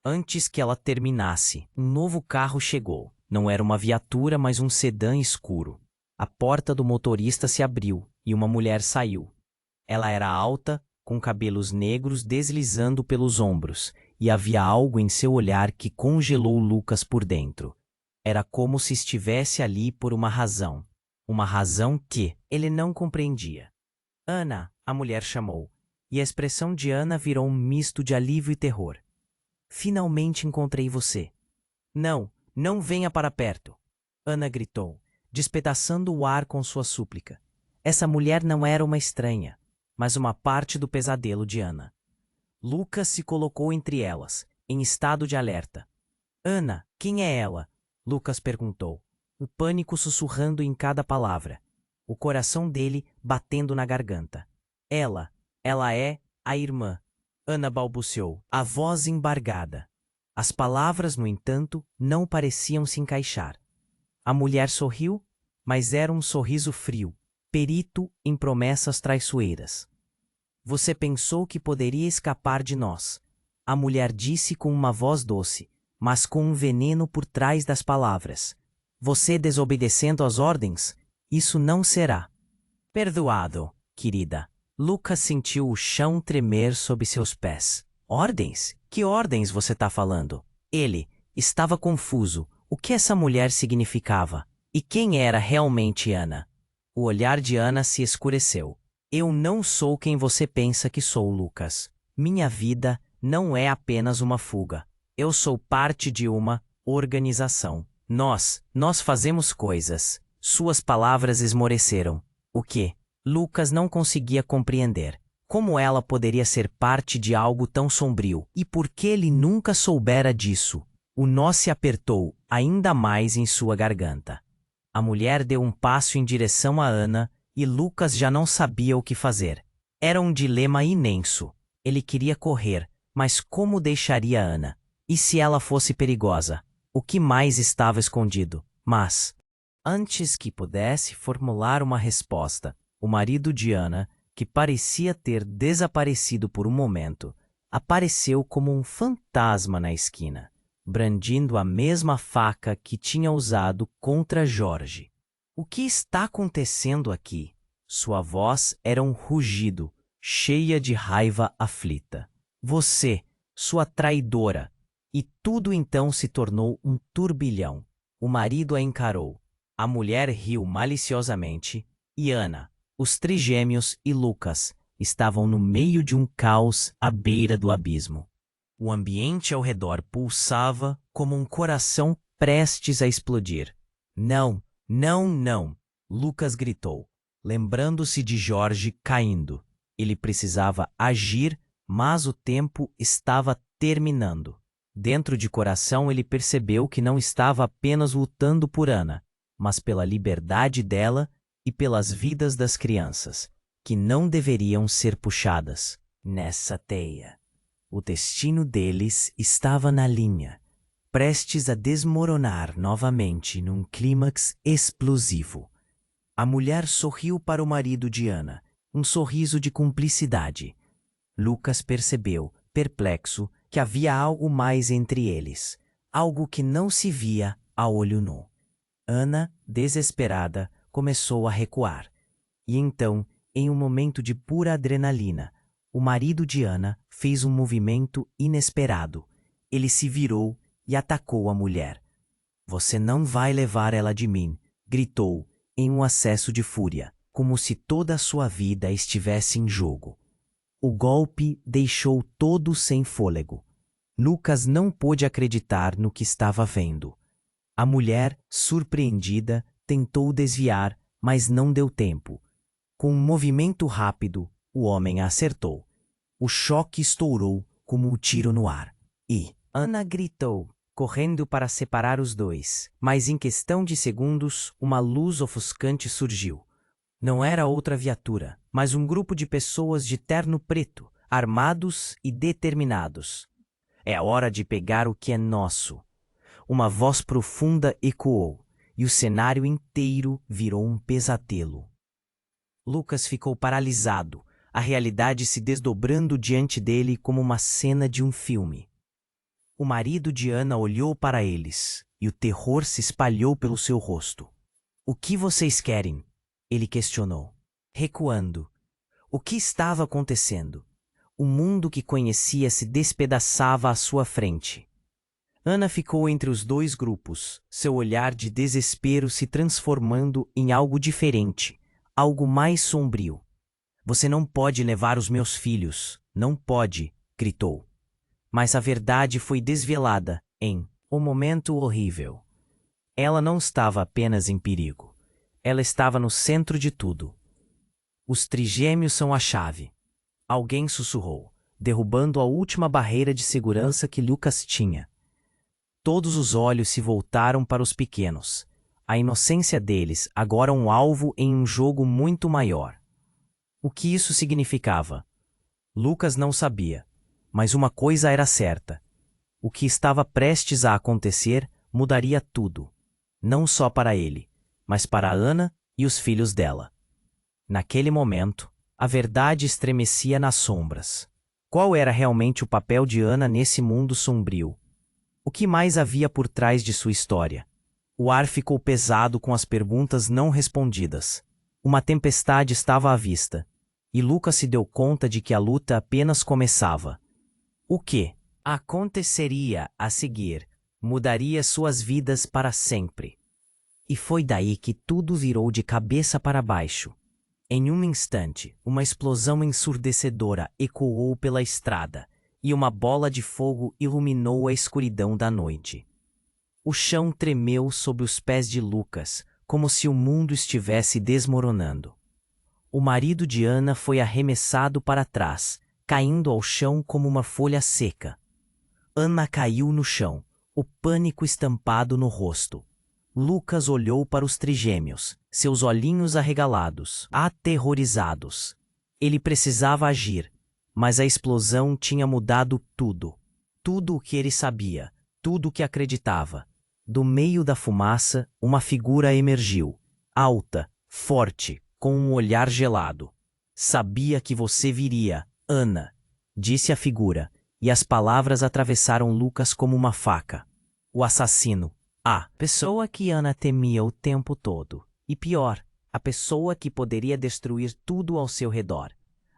Antes que ela terminasse, um novo carro chegou. Não era uma viatura, mas um sedã escuro. A porta do motorista se abriu e uma mulher saiu. Ela era alta, com cabelos negros deslizando pelos ombros, e havia algo em seu olhar que congelou Lucas por dentro. Era como se estivesse ali por uma razão que ele não compreendia. "Ana", a mulher chamou, e a expressão de Ana virou um misto de alívio e terror. "Finalmente encontrei você." "Não, não venha para perto", Ana gritou, despedaçando o ar com sua súplica. Essa mulher não era uma estranha, mas uma parte do pesadelo de Ana. Lucas se colocou entre elas, em estado de alerta. "Ana, quem é ela?" Lucas perguntou, o pânico sussurrando em cada palavra, o coração dele batendo na garganta. Ela é a irmã", Ana balbuciou, a voz embargada. As palavras, no entanto, não pareciam se encaixar. A mulher sorriu, mas era um sorriso frio, perito em promessas traiçoeiras. "Você pensou que poderia escapar de nós." A mulher disse com uma voz doce, mas com um veneno por trás das palavras. Você desobedecendo às ordens? Isso não será perdoado, querida. Lucas sentiu o chão tremer sob seus pés. Ordens? Que ordens você está falando? Ele estava confuso. O que essa mulher significava? E quem era realmente Ana? O olhar de Ana se escureceu. Eu não sou quem você pensa que sou, Lucas. Minha vida não é apenas uma fuga. Eu sou parte de uma organização. Nós fazemos coisas. Suas palavras esmoreceram. O quê? Lucas não conseguia compreender. Como ela poderia ser parte de algo tão sombrio? E por que ele nunca soubera disso? O nó se apertou ainda mais em sua garganta. A mulher deu um passo em direção a Ana e Lucas já não sabia o que fazer. Era um dilema imenso. Ele queria correr, mas como deixaria Ana? E se ela fosse perigosa? O que mais estava escondido? Mas, antes que pudesse formular uma resposta, o marido de Ana, que parecia ter desaparecido por um momento, apareceu como um fantasma na esquina, brandindo a mesma faca que tinha usado contra Jorge. O que está acontecendo aqui? Sua voz era um rugido, cheia de raiva aflita. Você, sua traidora! E tudo então se tornou um turbilhão. O marido a encarou. A mulher riu maliciosamente e Ana, os trigêmeos e Lucas estavam no meio de um caos à beira do abismo. O ambiente ao redor pulsava como um coração prestes a explodir. Não, não, não! Lucas gritou, lembrando-se de Jorge caindo. Ele precisava agir, mas o tempo estava terminando. Dentro de coração ele percebeu que não estava apenas lutando por Ana, mas pela liberdade dela e pelas vidas das crianças, que não deveriam ser puxadas nessa teia. O destino deles estava na linha, prestes a desmoronar novamente num clímax explosivo. A mulher sorriu para o marido de Ana, um sorriso de cumplicidade. Lucas percebeu, perplexo, que havia algo mais entre eles, algo que não se via a olho nu. Ana, desesperada, começou a recuar. E então, em um momento de pura adrenalina, o marido de Ana fez um movimento inesperado. Ele se virou e atacou a mulher. Você não vai levar ela de mim, gritou, em um acesso de fúria, como se toda a sua vida estivesse em jogo. O golpe deixou todos sem fôlego. Lucas não pôde acreditar no que estava vendo. A mulher, surpreendida, tentou desviar, mas não deu tempo. Com um movimento rápido, o homem a acertou. O choque estourou como um tiro no ar. E Ana gritou, correndo para separar os dois. Mas em questão de segundos, uma luz ofuscante surgiu. Não era outra viatura, mas um grupo de pessoas de terno preto, armados e determinados. É a hora de pegar o que é nosso. Uma voz profunda ecoou, e o cenário inteiro virou um pesadelo. Lucas ficou paralisado, a realidade se desdobrando diante dele como uma cena de um filme. O marido de Ana olhou para eles, e o terror se espalhou pelo seu rosto. O que vocês querem? Ele questionou, recuando. O que estava acontecendo? O mundo que conhecia se despedaçava à sua frente. Ana ficou entre os dois grupos, seu olhar de desespero se transformando em algo diferente, algo mais sombrio. Você não pode levar os meus filhos, não pode, gritou. Mas a verdade foi desvelada em um momento horrível. Ela não estava apenas em perigo. Ela estava no centro de tudo. Os trigêmeos são a chave. Alguém sussurrou, derrubando a última barreira de segurança que Lucas tinha. Todos os olhos se voltaram para os pequenos. A inocência deles agora um alvo em um jogo muito maior. O que isso significava? Lucas não sabia, mas uma coisa era certa. O que estava prestes a acontecer mudaria tudo, não só para ele, mas para Ana e os filhos dela. Naquele momento, a verdade estremecia nas sombras. Qual era realmente o papel de Ana nesse mundo sombrio? O que mais havia por trás de sua história? O ar ficou pesado com as perguntas não respondidas. Uma tempestade estava à vista, e Lucas se deu conta de que a luta apenas começava. O que aconteceria a seguir mudaria suas vidas para sempre. E foi daí que tudo virou de cabeça para baixo. Em um instante, uma explosão ensurdecedora ecoou pela estrada, e uma bola de fogo iluminou a escuridão da noite. O chão tremeu sob os pés de Lucas, como se o mundo estivesse desmoronando. O marido de Ana foi arremessado para trás, caindo ao chão como uma folha seca. Ana caiu no chão, o pânico estampado no rosto. Lucas olhou para os trigêmeos, seus olhinhos arregalados, aterrorizados. Ele precisava agir, mas a explosão tinha mudado tudo. Tudo o que ele sabia, tudo o que acreditava. Do meio da fumaça, uma figura emergiu, alta, forte, com um olhar gelado. Sabia que você viria, Ana, disse a figura, e as palavras atravessaram Lucas como uma faca. O assassino. A pessoa que Ana temia o tempo todo. E pior, a pessoa que poderia destruir tudo ao seu redor.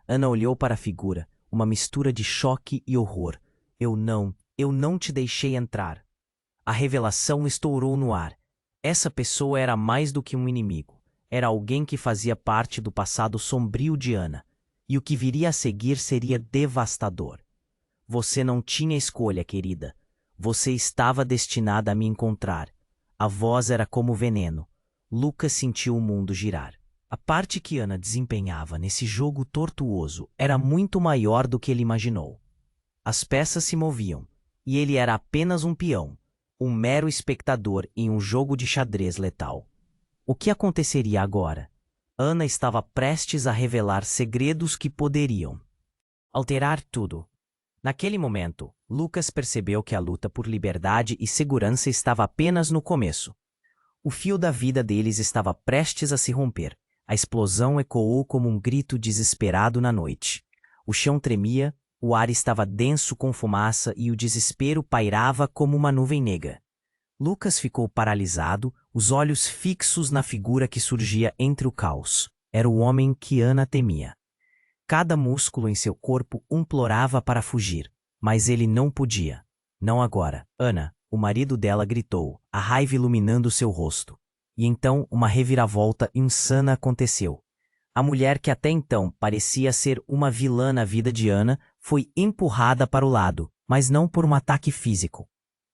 Ana olhou para a figura, uma mistura de choque e horror. Eu não te deixei entrar. A revelação estourou no ar. Essa pessoa era mais do que um inimigo. Era alguém que fazia parte do passado sombrio de Ana. E o que viria a seguir seria devastador. Você não tinha escolha, querida. Você estava destinada a me encontrar. A voz era como veneno. Lucas sentiu o mundo girar. A parte que Ana desempenhava nesse jogo tortuoso era muito maior do que ele imaginou. As peças se moviam, e ele era apenas um peão, um mero espectador em um jogo de xadrez letal. O que aconteceria agora? Ana estava prestes a revelar segredos que poderiam alterar tudo. Naquele momento, Lucas percebeu que a luta por liberdade e segurança estava apenas no começo. O fio da vida deles estava prestes a se romper. A explosão ecoou como um grito desesperado na noite. O chão tremia, o ar estava denso com fumaça e o desespero pairava como uma nuvem negra. Lucas ficou paralisado, os olhos fixos na figura que surgia entre o caos. Era o homem que Ana temia. Cada músculo em seu corpo implorava para fugir, mas ele não podia. Não agora. Ana, o marido dela, gritou, a raiva iluminando seu rosto. E então uma reviravolta insana aconteceu. A mulher que até então parecia ser uma vilã na vida de Ana foi empurrada para o lado, mas não por um ataque físico.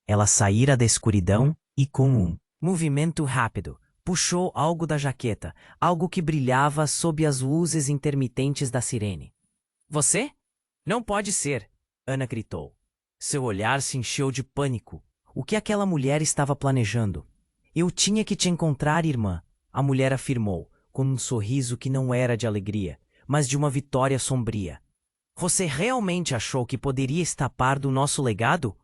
Ela saíra da escuridão e, com um movimento rápido, puxou algo da jaqueta, algo que brilhava sob as luzes intermitentes da sirene. Você? Não pode ser! Ana gritou. Seu olhar se encheu de pânico. O que aquela mulher estava planejando? Eu tinha que te encontrar, irmã, a mulher afirmou, com um sorriso que não era de alegria, mas de uma vitória sombria. Você realmente achou que poderia escapar do nosso legado?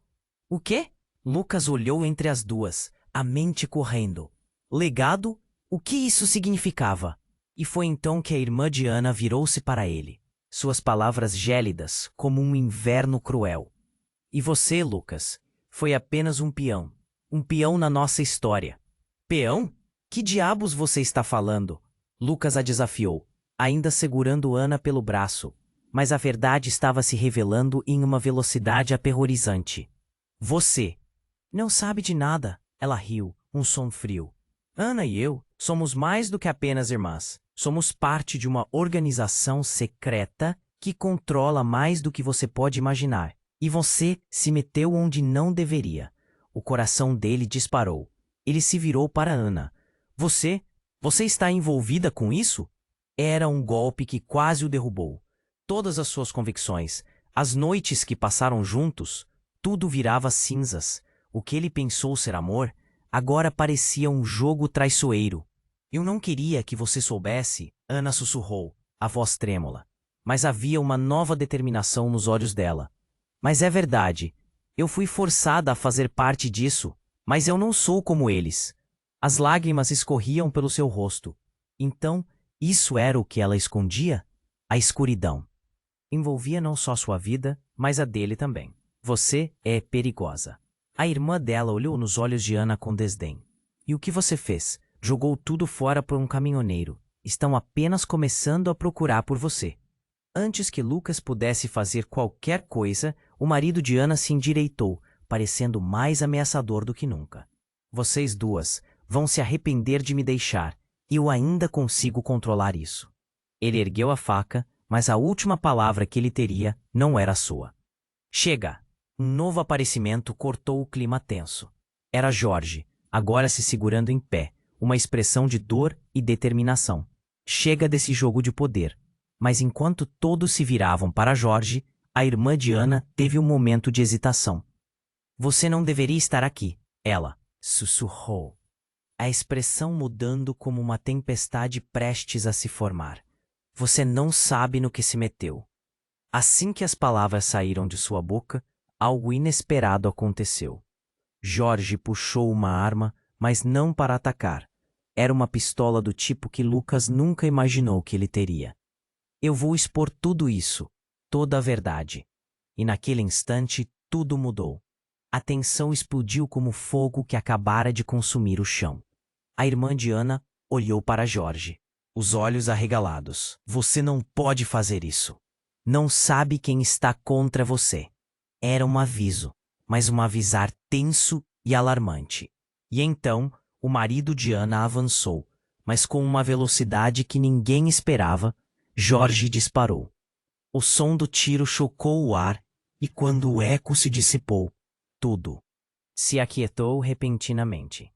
O quê? Lucas olhou entre as duas, a mente correndo. Legado? O que isso significava? E foi então que a irmã de Ana virou-se para ele, suas palavras gélidas como um inverno cruel. E você, Lucas, foi apenas um peão na nossa história. Peão? Que diabos você está falando? Lucas a desafiou, ainda segurando Ana pelo braço, mas a verdade estava se revelando em uma velocidade aterrorizante. Você não sabe de nada, ela riu, um som frio. Ana e eu somos mais do que apenas irmãs. Somos parte de uma organização secreta que controla mais do que você pode imaginar. E você se meteu onde não deveria. O coração dele disparou. Ele se virou para Ana. Você está envolvida com isso? Era um golpe que quase o derrubou. Todas as suas convicções, as noites que passaram juntos, tudo virava cinzas. O que ele pensou ser amor, agora parecia um jogo traiçoeiro. Eu não queria que você soubesse, Ana sussurrou, a voz trêmula. Mas havia uma nova determinação nos olhos dela. Mas é verdade. Eu fui forçada a fazer parte disso, mas eu não sou como eles. As lágrimas escorriam pelo seu rosto. Então, isso era o que ela escondia? A escuridão. Envolvia não só sua vida, mas a dele também. Você é perigosa. A irmã dela olhou nos olhos de Ana com desdém. E o que você fez? Jogou tudo fora por um caminhoneiro. Estão apenas começando a procurar por você. Antes que Lucas pudesse fazer qualquer coisa, o marido de Ana se endireitou, parecendo mais ameaçador do que nunca. Vocês duas vão se arrepender de me deixar, e eu ainda consigo controlar isso. Ele ergueu a faca, mas a última palavra que ele teria não era sua. Chega! Um novo aparecimento cortou o clima tenso. Era Jorge, agora se segurando em pé, uma expressão de dor e determinação. Chega desse jogo de poder. Mas enquanto todos se viravam para Jorge, a irmã de Ana teve um momento de hesitação. Você não deveria estar aqui, ela sussurrou. A expressão mudando como uma tempestade prestes a se formar. Você não sabe no que se meteu. Assim que as palavras saíram de sua boca, algo inesperado aconteceu. Jorge puxou uma arma, mas não para atacar. Era uma pistola do tipo que Lucas nunca imaginou que ele teria. Eu vou expor tudo isso, toda a verdade. E naquele instante, tudo mudou. A tensão explodiu como fogo que acabara de consumir o chão. A irmã de Ana olhou para Jorge, os olhos arregalados. Você não pode fazer isso. Não sabe quem está contra você. Era um aviso, mas um avisar tenso e alarmante. E então, o marido de Ana avançou, mas com uma velocidade que ninguém esperava. Jorge disparou. O som do tiro chocou o ar, e quando o eco se dissipou, tudo se aquietou repentinamente.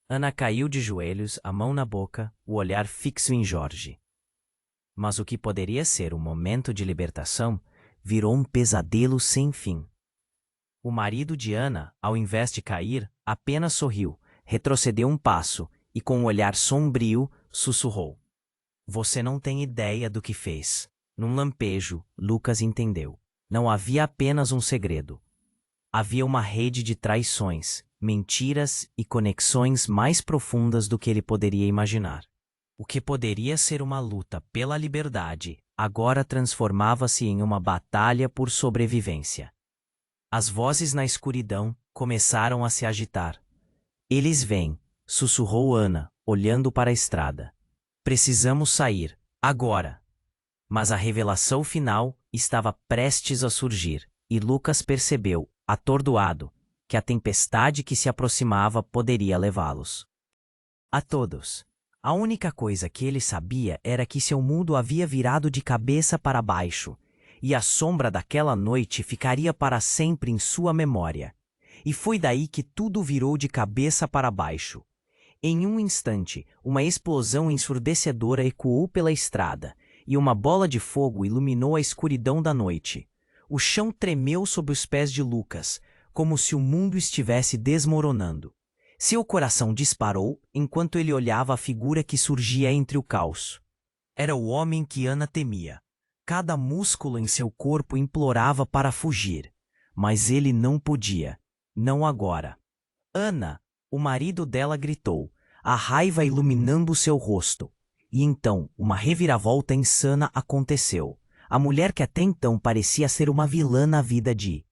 Ana caiu de joelhos, a mão na boca, o olhar fixo em Jorge. Mas o que poderia ser um momento de libertação virou um pesadelo sem fim. O marido de Ana, ao invés de cair, apenas sorriu, retrocedeu um passo e, com um olhar sombrio, sussurrou. Você não tem ideia do que fez. Num lampejo, Lucas entendeu. Não havia apenas um segredo. Havia uma rede de traições, mentiras e conexões mais profundas do que ele poderia imaginar. O que poderia ser uma luta pela liberdade, agora transformava-se em uma batalha por sobrevivência. As vozes na escuridão começaram a se agitar. Eles vêm, sussurrou Ana, olhando para a estrada. Precisamos sair, agora. Mas a revelação final estava prestes a surgir, e Lucas percebeu, atordoado, que a tempestade que se aproximava poderia levá-los. A todos. A única coisa que ele sabia era que seu mundo havia virado de cabeça para baixo, e a sombra daquela noite ficaria para sempre em sua memória. E foi daí que tudo virou de cabeça para baixo. Em um instante, uma explosão ensurdecedora ecoou pela estrada, e uma bola de fogo iluminou a escuridão da noite. O chão tremeu sob os pés de Lucas, como se o mundo estivesse desmoronando. Seu coração disparou enquanto ele olhava a figura que surgia entre o caos. Era o homem que Ana temia. Cada músculo em seu corpo implorava para fugir, mas ele não podia. Não agora. Ana, o marido dela, gritou, a raiva iluminando seu rosto. E então, uma reviravolta insana aconteceu. A mulher que até então parecia ser uma vilã na vida de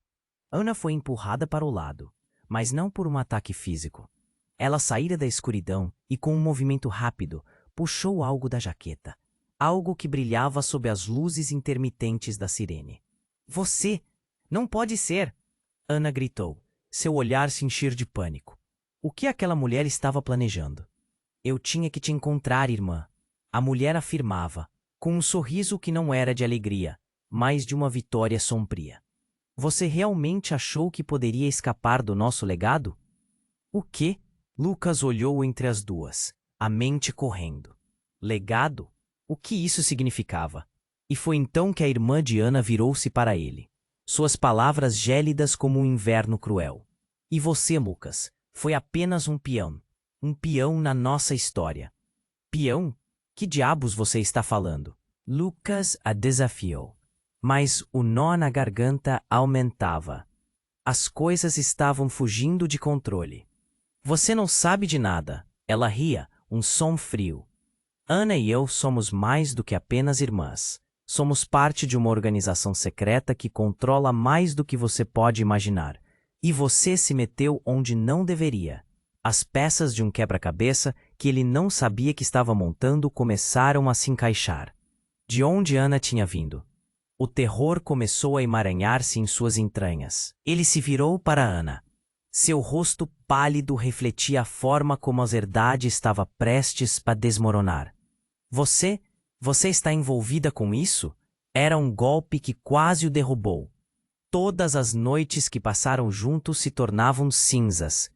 Ana foi empurrada para o lado, mas não por um ataque físico. Ela saíra da escuridão e, com um movimento rápido, puxou algo da jaqueta. Algo que brilhava sob as luzes intermitentes da sirene. Você! Não pode ser! Ana gritou, seu olhar se encher de pânico. O que aquela mulher estava planejando? Eu tinha que te encontrar, irmã. A mulher afirmava, com um sorriso que não era de alegria, mas de uma vitória sombria. Você realmente achou que poderia escapar do nosso legado? O quê? Lucas olhou entre as duas, a mente correndo. Legado? O que isso significava? E foi então que a irmã de Ana virou-se para ele. Suas palavras gélidas como um inverno cruel. E você, Lucas, foi apenas um peão. Um peão na nossa história. Peão? Que diabos você está falando? Lucas a desafiou. Mas o nó na garganta aumentava. As coisas estavam fugindo de controle. Você não sabe de nada. Ela ria, um som frio. Ana e eu somos mais do que apenas irmãs. Somos parte de uma organização secreta que controla mais do que você pode imaginar. E você se meteu onde não deveria. As peças de um quebra-cabeça que ele não sabia que estava montando começaram a se encaixar. De onde Ana tinha vindo? O terror começou a emaranhar-se em suas entranhas. Ele se virou para Ana. Seu rosto pálido refletia a forma como a verdade estava prestes a desmoronar. Você está envolvida com isso? Era um golpe que quase o derrubou. Todas as noites que passaram juntos se tornavam cinzas.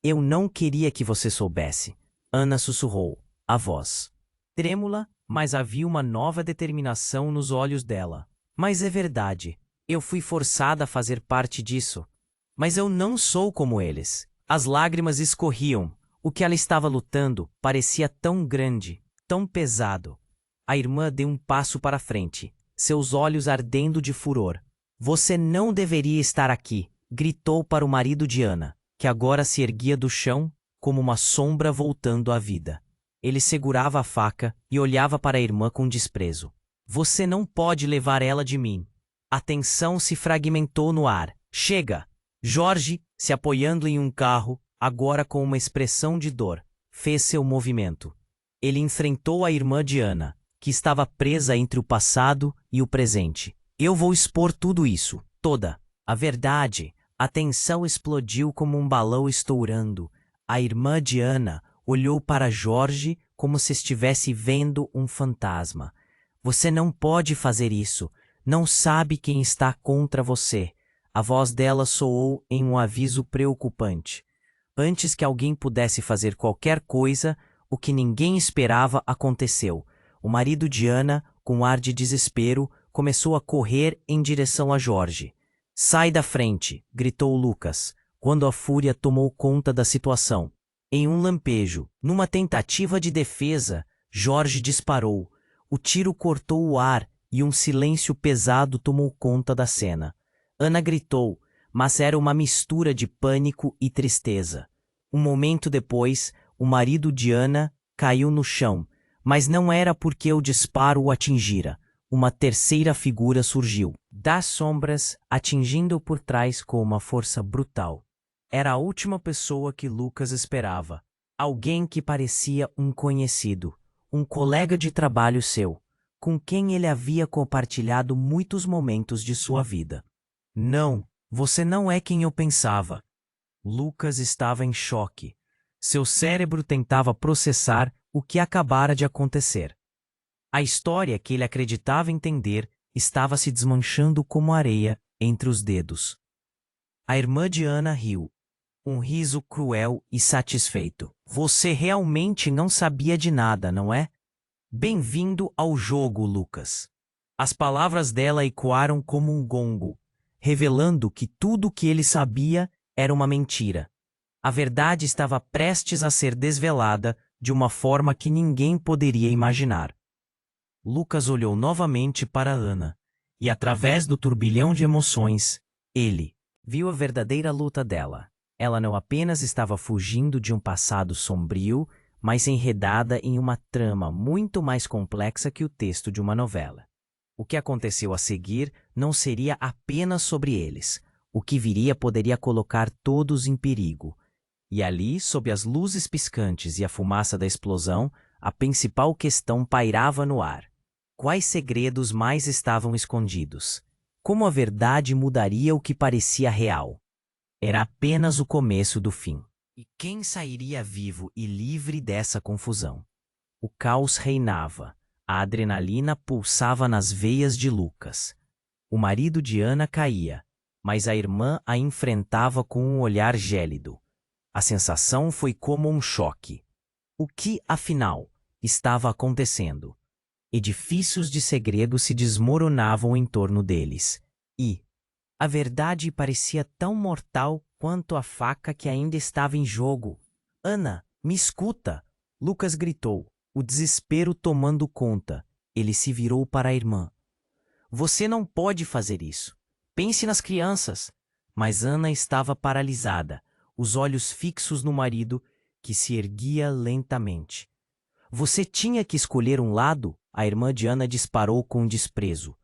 Eu não queria que você soubesse. Ana sussurrou, a voz trêmula, mas havia uma nova determinação nos olhos dela. Mas é verdade, eu fui forçada a fazer parte disso. Mas eu não sou como eles. As lágrimas escorriam. O que ela estava lutando parecia tão grande, tão pesado. A irmã deu um passo para frente, seus olhos ardendo de furor. Você não deveria estar aqui, gritou para o marido de Ana, que agora se erguia do chão como uma sombra voltando à vida. Ele segurava a faca e olhava para a irmã com desprezo. Você não pode levar ela de mim. A tensão se fragmentou no ar. Chega! Jorge, se apoiando em um carro, agora com uma expressão de dor, fez seu movimento. Ele enfrentou a irmã de Ana, que estava presa entre o passado e o presente. Eu vou expor tudo isso, toda a verdade. A tensão explodiu como um balão estourando. A irmã de Ana olhou para Jorge como se estivesse vendo um fantasma. Você não pode fazer isso. Não sabe quem está contra você. A voz dela soou em um aviso preocupante. Antes que alguém pudesse fazer qualquer coisa, o que ninguém esperava aconteceu. O marido de Ana, com ar de desespero, começou a correr em direção a Jorge. Sai da frente, gritou Lucas, quando a fúria tomou conta da situação. Em um lampejo, numa tentativa de defesa, Jorge disparou. O tiro cortou o ar e um silêncio pesado tomou conta da cena. Ana gritou, mas era uma mistura de pânico e tristeza. Um momento depois, o marido de Ana caiu no chão, mas não era porque o disparo o atingira. Uma terceira figura surgiu, das sombras, atingindo-o por trás com uma força brutal. Era a última pessoa que Lucas esperava. Alguém que parecia um conhecido, um colega de trabalho seu, com quem ele havia compartilhado muitos momentos de sua vida. Não, você não é quem eu pensava. Lucas estava em choque. Seu cérebro tentava processar o que acabara de acontecer. A história que ele acreditava entender estava se desmanchando como areia entre os dedos. A irmã de Ana riu. Um riso cruel e satisfeito. Você realmente não sabia de nada, não é? Bem-vindo ao jogo, Lucas. As palavras dela ecoaram como um gongo, revelando que tudo o que ele sabia era uma mentira. A verdade estava prestes a ser desvelada de uma forma que ninguém poderia imaginar. Lucas olhou novamente para Ana, e através do turbilhão de emoções, ele viu a verdadeira luta dela. Ela não apenas estava fugindo de um passado sombrio, mas enredada em uma trama muito mais complexa que o texto de uma novela. O que aconteceu a seguir não seria apenas sobre eles. O que viria poderia colocar todos em perigo. E ali, sob as luzes piscantes e a fumaça da explosão, a principal questão pairava no ar. Quais segredos mais estavam escondidos? Como a verdade mudaria o que parecia real? Era apenas o começo do fim. E quem sairia vivo e livre dessa confusão? O caos reinava. A adrenalina pulsava nas veias de Lucas. O marido de Ana caía, mas a irmã a enfrentava com um olhar gélido. A sensação foi como um choque. O que, afinal, estava acontecendo? Edifícios de segredo se desmoronavam em torno deles. E a verdade parecia tão mortal quanto a faca que ainda estava em jogo. Ana, me escuta! Lucas gritou, o desespero tomando conta. Ele se virou para a irmã. Você não pode fazer isso. Pense nas crianças. Mas Ana estava paralisada, os olhos fixos no marido, que se erguia lentamente. Você tinha que escolher um lado, a irmã de Ana disparou com desprezo.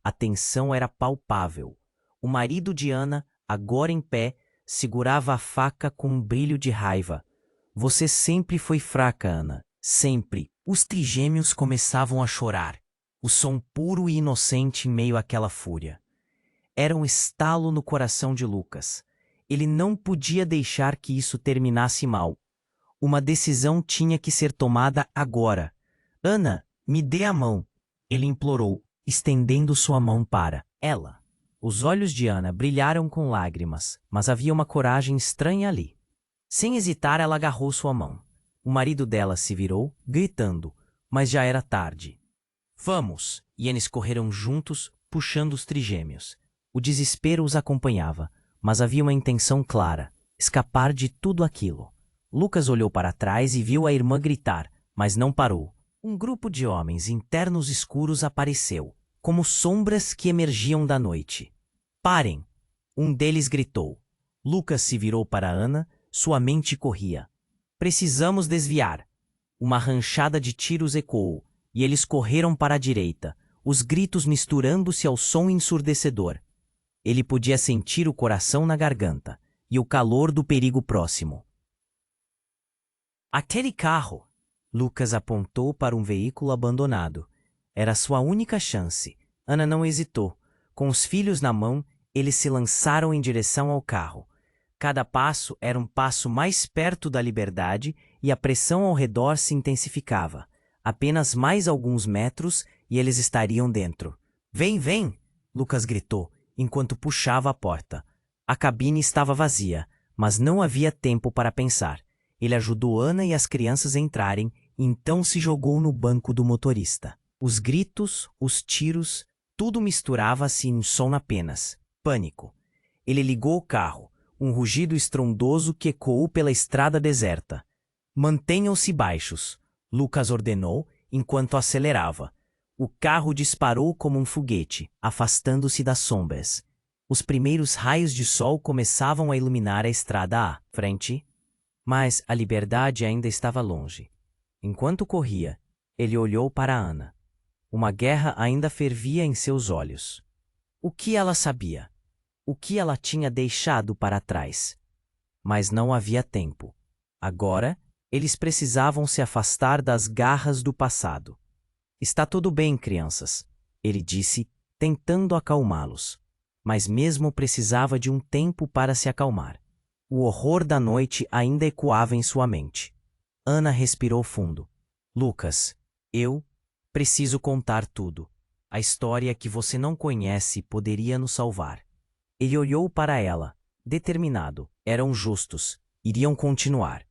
A tensão era palpável. O marido de Ana, agora em pé, segurava a faca com um brilho de raiva. Você sempre foi fraca, Ana. Sempre. Os trigêmeos começavam a chorar. O som puro e inocente em meio àquela fúria. Era um estalo no coração de Lucas. Ele não podia deixar que isso terminasse mal. Uma decisão tinha que ser tomada agora. Ana, me dê a mão, ele implorou, estendendo sua mão para ela. Os olhos de Ana brilharam com lágrimas, mas havia uma coragem estranha ali. Sem hesitar, ela agarrou sua mão. O marido dela se virou, gritando, mas já era tarde. Vamos! E eles correram juntos, puxando os trigêmeos. O desespero os acompanhava, mas havia uma intenção clara: escapar de tudo aquilo. Lucas olhou para trás e viu a irmã gritar, mas não parou. Um grupo de homens em ternos escuros apareceu, como sombras que emergiam da noite. Parem! Um deles gritou. Lucas se virou para Ana, sua mente corria. Precisamos desviar. Uma ranchada de tiros ecoou, e eles correram para a direita, os gritos misturando-se ao som ensurdecedor. Ele podia sentir o coração na garganta, e o calor do perigo próximo. Aquele carro! Lucas apontou para um veículo abandonado. Era sua única chance. Ana não hesitou. Com os filhos na mão, eles se lançaram em direção ao carro. Cada passo era um passo mais perto da liberdade e a pressão ao redor se intensificava. Apenas mais alguns metros e eles estariam dentro. Vem, vem! Lucas gritou, enquanto puxava a porta. A cabine estava vazia, mas não havia tempo para pensar. Ele ajudou Ana e as crianças a entrarem e então se jogou no banco do motorista. Os gritos, os tiros, tudo misturava-se em um som apenas. Pânico. Ele ligou o carro, um rugido estrondoso que ecoou pela estrada deserta. Mantenham-se baixos, Lucas ordenou enquanto acelerava. O carro disparou como um foguete, afastando-se das sombras. Os primeiros raios de sol começavam a iluminar a estrada à frente. Mas a liberdade ainda estava longe. Enquanto corria, ele olhou para Ana. Uma guerra ainda fervia em seus olhos. O que ela sabia? O que ela tinha deixado para trás? Mas não havia tempo. Agora, eles precisavam se afastar das garras do passado. Está tudo bem, crianças, ele disse, tentando acalmá-los. Mas mesmo precisava de um tempo para se acalmar. O horror da noite ainda ecoava em sua mente. Ana respirou fundo. Lucas, eu preciso contar tudo. A história que você não conhece poderia nos salvar. Ele olhou para ela, determinado. Eram justos, iriam continuar.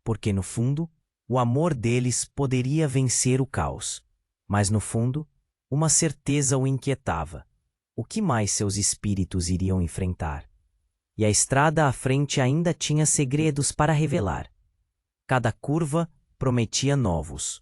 Porque no fundo, o amor deles poderia vencer o caos. Mas no fundo, uma certeza o inquietava. O que mais seus espíritos iriam enfrentar? E a estrada à frente ainda tinha segredos para revelar. Cada curva prometia novos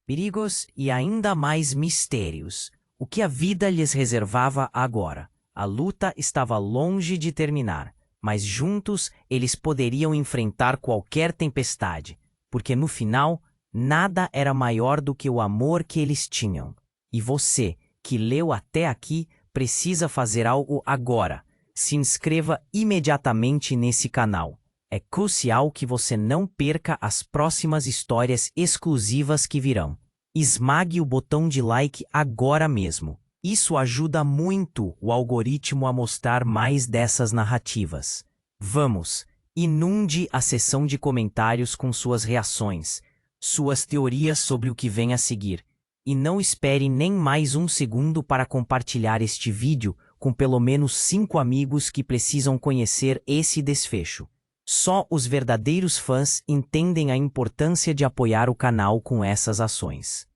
perigos e ainda mais mistérios. O que a vida lhes reservava agora? A luta estava longe de terminar, mas juntos eles poderiam enfrentar qualquer tempestade, porque no final, nada era maior do que o amor que eles tinham. E você, que leu até aqui, precisa fazer algo agora. Se inscreva imediatamente nesse canal. É crucial que você não perca as próximas histórias exclusivas que virão. Esmague o botão de like agora mesmo. Isso ajuda muito o algoritmo a mostrar mais dessas narrativas. Vamos, inunde a seção de comentários com suas reações, suas teorias sobre o que vem a seguir. E não espere nem mais um segundo para compartilhar este vídeo com pelo menos 5 amigos que precisam conhecer esse desfecho. Só os verdadeiros fãs entendem a importância de apoiar o canal com essas ações.